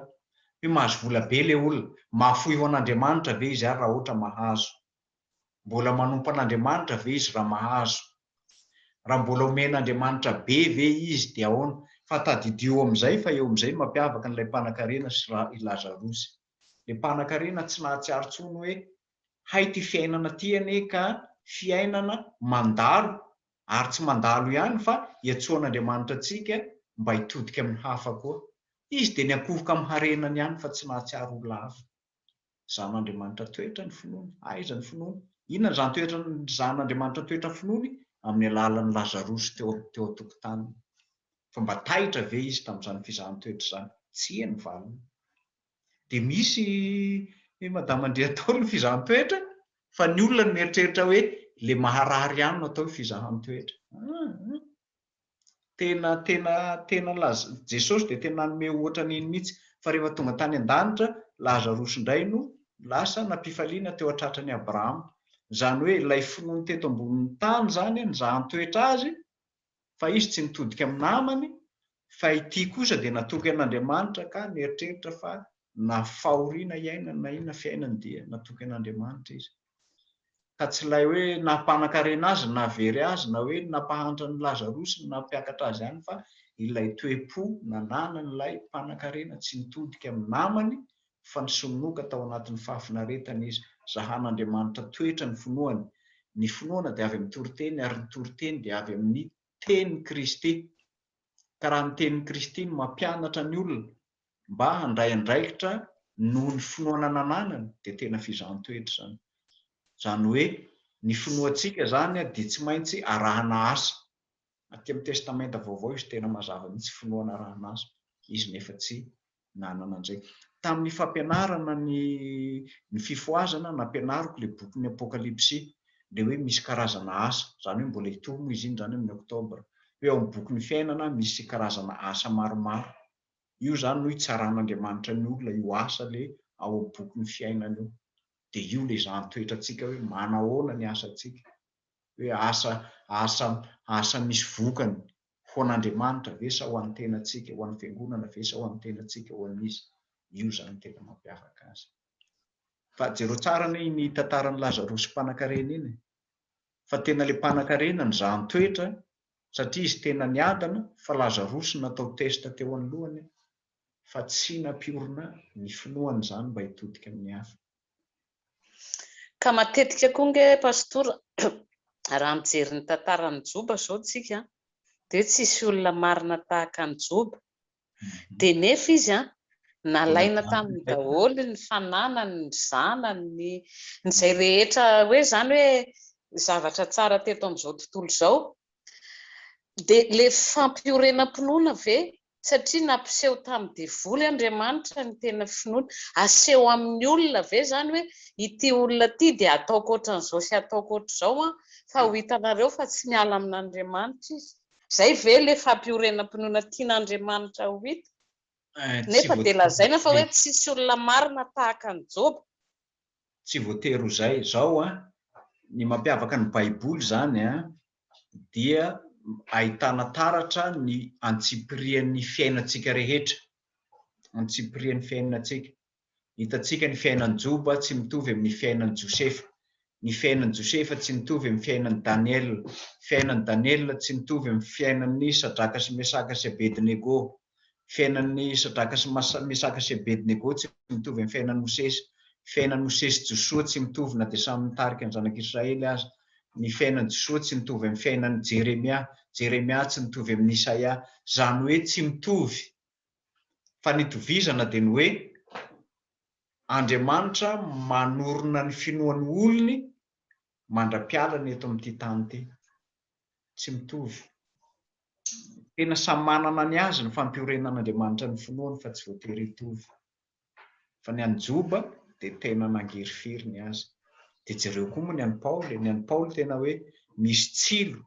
hoe mahazo vola be ilay olona, mahafoy ho an'Andriamanitra ve izy raha ohatra mahazo, mbola manompo an'Andriamanitra ve izy raha mahazo, raha mbola omen'Andriamanitra be ve izy dia ahoana. Fa tadidio amin'izay fa eo amin'izay mampiavaka n'ilay mpanan-karena sy i Lazarosy. Ilay mpanan-karena tsy nahatsiaro intsony hoe hay ty fiainana ty anie ka fiainana mandalo, ary tsy mandalo ihany fa hiantsoan'Andriamanitra antsika mba hitodika amin'ny hafa koa. Izy dia niakovoka amin'ny harenany ihany fa tsy nahatsiaro olona hafa. Zan'Andriamanitra toetra ny finoany, aiza ny finoany. Inona ny zan'Andriamanitra toetra finoany? Amin'ny alalan'ny Lazarosy teo an-tokontany. Fa mba taitra ve izy tamin'izany fizahan-toetra izany? Tsy ny valiny. Dia misy madama Andriataony ny fizahan-toetra, fa ny olona no mieritreritra hoe le maharary ihany no atao fizahan-toetra. Tena Jesosy dia tena nanome ohatra n'iny mihitsy, fa rehefa tonga tany an-danitra, Lazarosy indray no lasa nampifaliana teo an-tratran'i Abrahama. Izany hoe ilay finoany teto ambonin'ny tany zany ny zahan-toetra azy, fa izy tsy nitodika amin'ny namany, fa ity kosa dia natoky an'Andriamanitra ka nieritreritra fa na fahoriana iainana na inona fiainana dia natoky an'Andriamanitra izy. Ka tsy ilay hoe nampanan-karena azy, na very azy, na hoe nampahantra ny Lazarosy, na nampiakatra azy ihany, fa ilay toe-po nananan'ilay mpanan-karena tsy nitodika amin'ny namany fa nisononoka tao anatin'ny fahafinaretana izy. Zahan'Andriamanitra toetra ny finoany. Ny finoana dia avy amin'ny toriteny, ary ny toriteny dia avy amin'ny teny Kristy. Ka raha ny teny Kristy no mampianatra ny olona mba handray andraikitra noho ny finoana nananany, dia tena fizahan-toetra izany. Izany hoe ny finoantsika izany dia tsy maintsy arahana asa. Aty amin'ny testamenta vaovao izy tena mazava mihitsy finoana arahana asa. Izy nefa tsy nanana an'izay. Tamin'ny fampianarana ny fifoazana nampianariko ilay bokin'ny Apokalipsy, dia hoe misy karazana asa, izany hoe mbola hitomo izy iny zany amin'ny oktobra, hoe ao amin'ny bokin'ny fiainana misy karazana asa maromaro. Io zany no hitsaran'Andriamanitra ny olona, io asa ilay ao amin'ny bokin'ny fiainana io. Dia io ilay zahan-toetra antsika hoe manahoana ny asantsika, hoe asa misy vokany ho an'Andriamanitra ve sa ho an'ny tenantsika, ho an'ny fiangonana ve sa ho an'ny tenantsika, ho an'izy. Io zany tena mampiavaka azy. Fa jereo tsara ny tantaran'ny Lazarosy mpanan-karena iny, fa tena ilay mpanan-karena ny zahan-toetra, satria izy tena niadana, fa Lazarosy natao testa teo anoloany, fa tsy nampiorina ny finoany izany mba hitodika amin'ny hafa. Ka matetika koa nge pastora, raha mijery ny tantaran'ny Joba zao tsika, dia tsisy olona marina tahaka ny Joba, dia nefa izy nalaina tamin'ny daholo ny fananany, ny zanany, izay rehetra hoe zany hoe zavatra tsara teto amin'izao tontolo izao. Dia le fampiorenam-pinoana ve, satria nampiseho tamin'ny devoly Andriamanitra ny tena finoana, aseho amin'ny olona ve zany hoe ity olona ity dia ataoko ohatran'izao sy ataoko ohatr'izao, fa ho hitanareo fa tsy miala amin'Andriamanitra izy. Zay ve le fampiorenam-pinoana tian'Andriamanitra ho hita? Nefa dia lazaina fa hoe tsisy olona marina tahaka ny Joba. Tsy voatery ho izay. Izao ny mampiavaka ny Baiboly zany dia ahitana taratra ny antsipirian'ny fiainantsika rehetra, antsipirian'ny fiainantsika. Hitantsika ny fiainan'ny Joba tsy mitovy amin'ny fiainan'ny Josefa, ny fiainan'ny Josefa tsy mitovy amin'ny fiainan'ny Daniela, fiainan'ny Daniela tsy mitovy amin'ny fiainan'ny Sadraka sy Mesaka sy Abednego, fiainan'ny Sadraka sy Mesaka sy Abednego tsy mitovy amin'ny fiainan'ny Mosesy, fiainan'ny Mosesy Joshua tsy mitovy na dia samy mitarika ny zanak'Israely aza. Ny fiainan'ny Joshua tsy mitovy amin'ny fiainan'ny Jeremia, Jeremia tsy mitovy amin'ny Isaia, zany hoe tsy mitovy. Fa ny tovizana dia ny hoe Andriamanitra manorona ny finoan'ny olony mandra-pialana eto amin'ity tany ity. Tsy mitovy. Tena samy manana ny azy ny fampiorenan'Andriamanitra ny finoany fa tsy voatery hitovy. Fa ny an'ny Joba dia tena nangery firy ny azy. Dia jereo koa moa ny an'ny Paoly tena hoe misy tsilo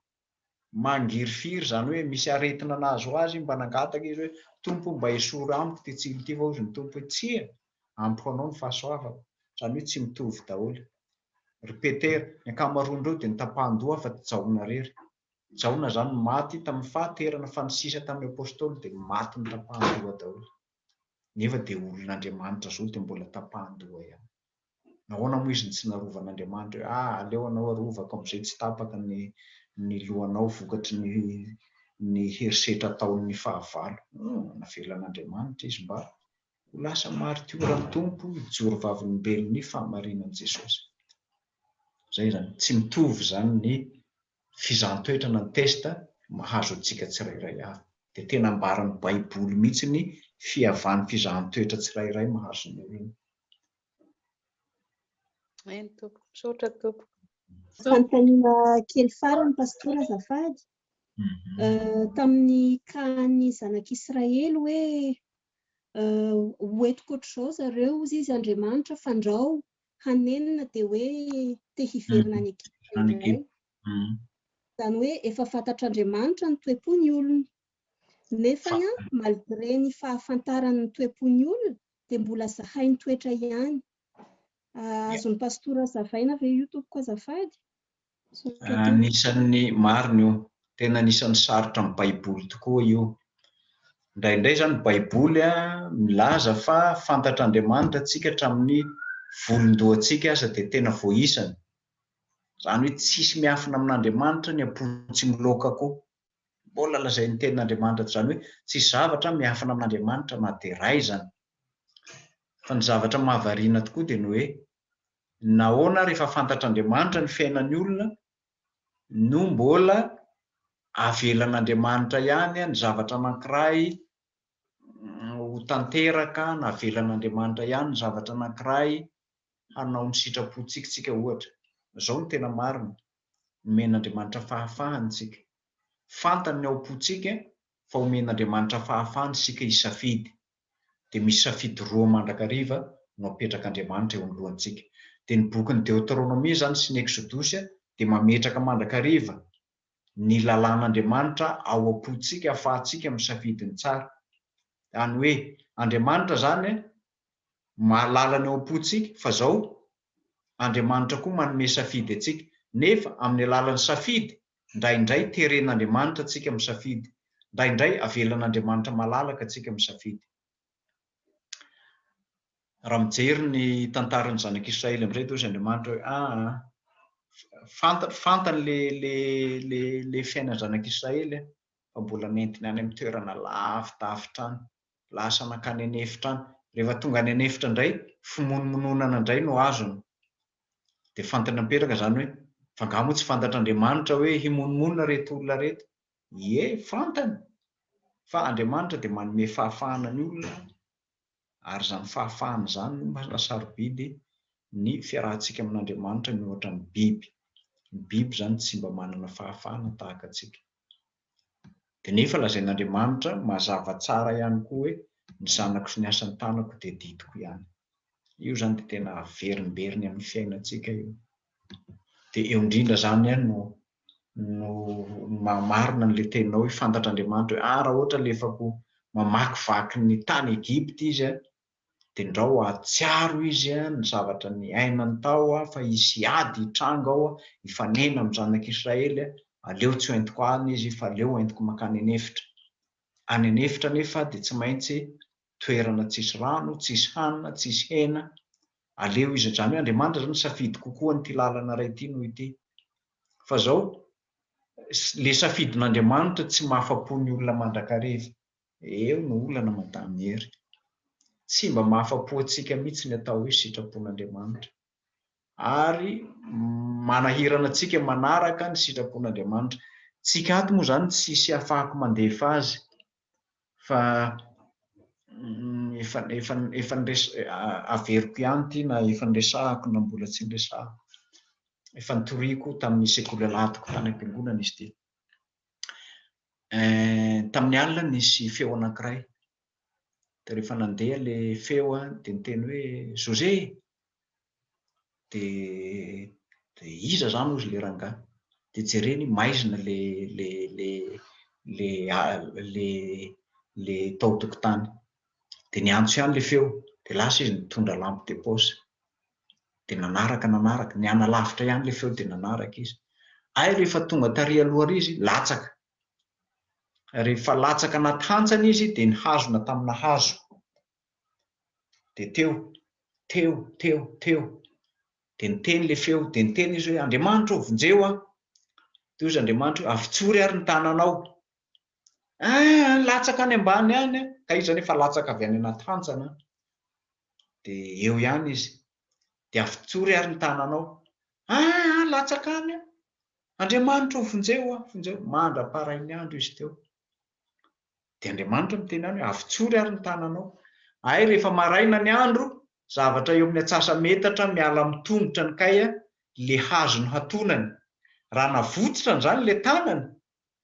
mangiry firy, zany hoe misy aretina nahazo azy mba nangataka izy hoe tompo mba esory amiko ty tsilo ty, va ozy ny tompo hoe tsia, ampiko anao ny fahasoavako. Zany hoe tsy mitovy daholo. Ry Petera, ny ankamaroan'ireo dia nitapahan-doha fa jaona rery. Jaona zany maty tamin'ny fahaterana fanisisa tamin'ny apôstôly dia maty nitapahan-doha daholo. Nefa dia olon'Andriamanitra zao dia mbola tapahan-doha ihany. Nahoana moa izy tsy narovan'Andriamanitra hoe aleo anao arovako amin'izay tsy tapaka ny lohanao vokatry ny herisetra ataon'ny fahavalo. Navelan'Andriamanitra izy mba ho lasa martioran'ny tompo, hijory vavolombelon'ny fahamarinan'i Jesosy. Zay zany, tsy mitovy zany ny fizahantsoetra na ny testa mahazo antsika tsirairay avy. Dia tena ambaran'ny Baiboly mihitsy ny fihavan'ny fizahantsoetra tsirairay mahazo ny olona. Misaotra tompo. Fanontaniana kely farany pastora azafady. Tamin'ny kahan'ny zanak'Israely hoe hoentiko ohatr'izao zareo ozy izy Andriamanitra fandrao hanenina dia hoe te hiverina any Egipta indray. Zany hoe efa fantatr'Andriamanitra ny toe-pon'ny olona. Nefa malgré ny fahafantarany ny toe-pon'ny olona dia mbola zahainy toetra ihany. Azon'ny pastora zavaina ve io tompoko azafady? Anisan'ny marina io, tena anisan'ny sarotra amin'ny Baiboly tokoa io. Indraindray zany ny Baiboly milaza fa fantatr'Andriamanitra antsika hatramin'ny volondohantsika aza dia tena voaisany. Zany hoe tsisy miafina amin'Andriamanitra ny apotsy miloaka koa. Mbola lazain'ny tenin'Andriamanitra zany hoe tsisy zavatra miafina amin'Andriamanitra na dia iray zany. Fa ny zavatra mahavariana tokoa dia ny hoe nahoana rehefa fantatr'Andriamanitra ny fiainan'ny olona no mbola avelan'Andriamanitra ihany ny zavatra anankiray ho tanteraka, na avelan'Andriamanitra ihany ny zavatra anankiray hanao ny sitrapontsika ohatra. Zao no tena marina, omen'Andriamanitra fahafahany tsika. Fantany ny ao am-pontsika fa omen'Andriamanitra fahafahany sika hisafidy. Dia misy safidy roa mandrakariva no apetrak'Andriamanitra eo anoloantsika. Dia ny bokin'ny Deutéronomie zany sy ny Exodosia dia mametraka mandrakariva ny lalàn'Andriamanitra ao am-pontsika ahafahantsika misafidy ny tsara. Zany hoe Andriamanitra zany mahalala ny ao am-pontsika, fa zao Andriamanitra koa manome safidy antsika. Nefa amin'ny alalan'ny safidy, indraindray teren'Andriamanitra antsika misafidy, indraindray avelan'Andriamanitra malalaka antsika misafidy. Raha mijery ny tantaran'ny zanak'Israely amin'izay toa izy Andriamanitra hoe fantany le fiainan'ny zanak'Israely fa mbola nentiny any amin'ny toerana lavidavitra any, lasa nakany anefitra any. Rehefa tonga any anefitra indray, fimonomononana indray no azony. Dia fantany apetraka zany hoe fa angaha moa tsy fantatr'Andriamanitra hoe himonomonona reto olona reto. Fantany, fa Andriamanitra dia manome fahafahana ny olona, ary zany fahafahana zany no mahasarobidy ny fiarahantsika amin'Andriamanitra mihoatra ny biby. Ny biby zany tsy mba manana fahafahana tahaka antsika. Dia nefa lazain'Andriamanitra mazava tsara ihany koa hoe ny zanako sy ny asan'ny tanako dia didiko ihany. Io zany dia tena averimberiny amin'ny fiainantsika io. Dia eo indrindra zany no marina n'ilay teninao hoe fantatr'Andriamanitra hoe raha ohatra lefako mamakivaky ny tany Egipta izy dia ndrao ahatsiaro izy ny zavatra ny ainany tao fa izy hiady hitranga ao hifanena amin'ny zanak'Israely, aleo tsy hoentiko any izy fa aleo hoentiko makany anefitra. Any anefitra nefa dia tsy maintsy toerana tsisy rano, tsisy hanina, tsisy hena. Aleo izy zany hoe Andriamanitra zany safidy kokoa n'ity lalana iray ity noho ity. Fa zao le safidin'Andriamanitra tsy mahafa-po ny olona mandrakariva. Eo no olana mandamy hery. tsy mba mahafa-po antsika mihitsy ny atao hoe sitrapon'Andriamanitra. Ary manahirana antsika manaraka ny sitrapon'Andriamanitra. Tsika ato moa zany tsisy afahako mandefa azy fa averiko ihany ty na efa nresahako na mbola tsy nresahako. Efa nitoriako tamin'ny sekoly alatiko tany am-piangonana izy ty. Tamin'ny alina nisy feo anankiray. De rehefa nandeha le feo de niteny hoe José. De iza zany ozy le rangahy. De jereny maizina le tao tokotany. De niantso ihany le feo. De lasa izy nitondra lampe de poche. De nanaraka niana lavitra ihany le feo de nanaraka izy. Rehefa tonga taria aloha izy latsaka. Rehefa latsaka anaty hantsana izy de nihazona tamina hazo. De teo. De niteny le feo, de niteny izy hoe Andriamanitra ô vonjeo a. De izy Andriamanitra hoe avitsory ary ny tananao. Latsaka any ambany any. Ka izy zany efa latsaka avy any anaty hantsana. De eo ihany izy. De avitsory ary ny tananao. Latsaka any. Andriamanitra ô vonjeo a, vonjeo. Mandra-parainy ny andro izy teo. De Andriamanitra miteny any hoe avitsory ary ny tananao. Rehefa maraina ny andro, zavatra eo amin'ny atsasa-metatra miala amin'ny tongotra ny kay le hazo ny hatonany. Raha navotsitra zany le tanany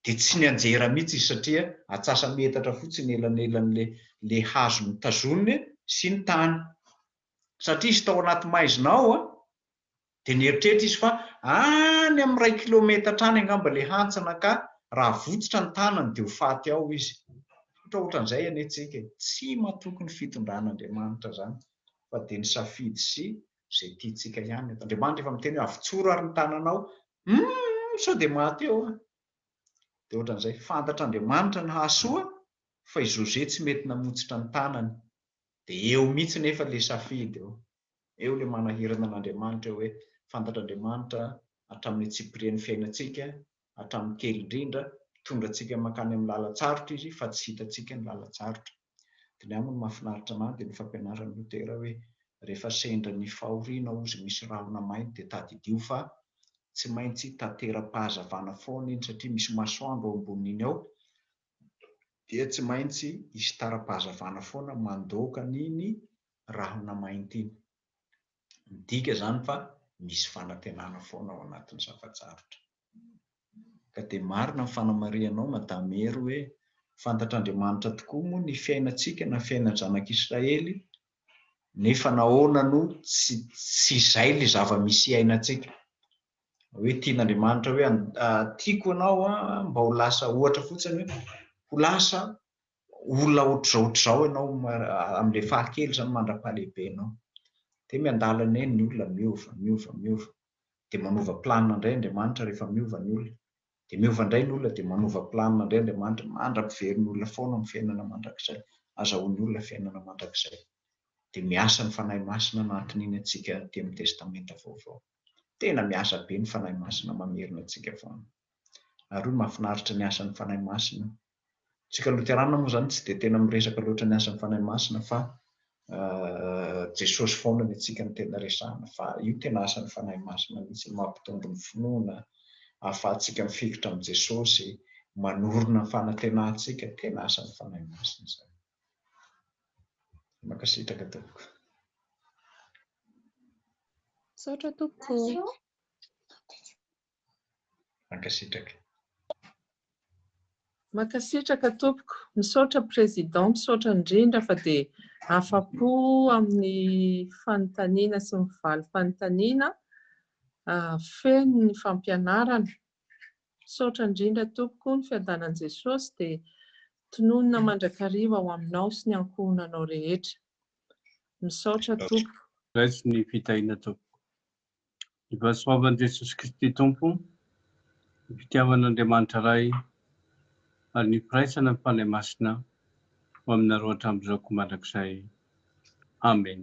de tsy nianjera mihitsy izy satria atsasa-metatra fotsiny elanelan'le hazo ny tazoniny sy ny tany. Satria izy tao anaty maizina ao de nieritreritra izy fa any amin'ny 1 kilometatra any angamba le hantsana ka raha votsitra ny tanany de ho faty ao izy. Ohatran'izay anetsika tsy matoky ny fitondran'Andriamanitra zany fa de ny safidy sy zay tiantsika ihany. Andriamanitra efa miteny hoe avitsoro ary ny tananao. Sao de maty eo. De ohatran'izay fantatr'Andriamanitra ny hahasoa fa i José tsy mety namotsitra ny tanany. De eo mihitsy nefa le safidy eo. Eo le manahirana an'Andriamanitra hoe fantatr'Andriamanitra hatramin'ny tsipirian'ny fiainantsika, hatramin'ny kely indrindra, tondra antsika makany amin'ny lalan-tsarotra izy fa tsy hitantsika ny lalan-tsarotra. De ny aminy mahafinaritra anahy de ny fampianaran'ny Lotera hoe rehefa sendra ny fahoriana ozy misy rahona mainty de tadidio fa tsy maintsy tantera-pahazavana foana iny satria misy masoandro ao ambonin'iny ao. Dia tsy maintsy hisy tara-pahazavana foana mandoaka an'iny rahona mainty iny. Midika zany fa misy fanantenana foana ao anatin'ny zavatsarotra. Ka de marina ny fanamarianao Madame Hery hoe fantatr'Andriamanitra tokoa moa ny fiainantsika na fiainan'ny zanak'Israely, nefa nahoana no tsy izay le zava-misy ainantsika. Hoe tian'Andriamanitra hoe tiako ianao mba ho lasa ohatra fotsiny hoe ho lasa olona ohatr'izao ianao amin'le fahakely zany mandra-pahalehibenao. De miandalana eny ny olona miova. De manova planina indray Andriamanitra rehefa miova ny olona. De miova indray ny olona de manova planina indray Andriamanitra mandra-piveriny olona foana amin'ny fiainana mandrakizay. Azahoan'ny olona fiainana mandrakizay. De miasa ny fanahy masina anatin'iny antsika aty amin'ny testamenta vaovao. Tena miasa be ny fanahy masina mamerina antsika foana. Ary io mahafinaritra ny asan'ny fanahy masina. Tsika Loterana moa zany tsy de tena miresaka loatra ny asan'ny fanahy masina fa Jesosy foana ny antsika ny tena resahana fa io tena asan'ny fanahy masina mihitsy mampitondro ny finoana, ahafahantsika mifikitra amin'ny Jesosy, manorina ny fanantenantsika, tena asan'ny fanahy masina izany. Mankasitraka tompoko. Misaotra tompoko. Mankasitraka. Mankasitraka tompoko. Misaotra président, misaotra indrindra fa de afa-po amin'ny fanontaniana sy ny valy fanontaniana feno ny fampianarana. Misaotra indrindra tompoko ny fiadanan'i Jesosy de tononona mandrakariva ho aminao sy ny ankohonanao rehetra. Misaotra tompoko. Raisy ny fitahina tompoko. Ny fahasoavan'i Jesosy Kristy tompo, ny fitiavan'Andriamanitra ray, ary ny firaisana ny fanahy masina ho aminareo hatramin'izao mandrakizay. Amen.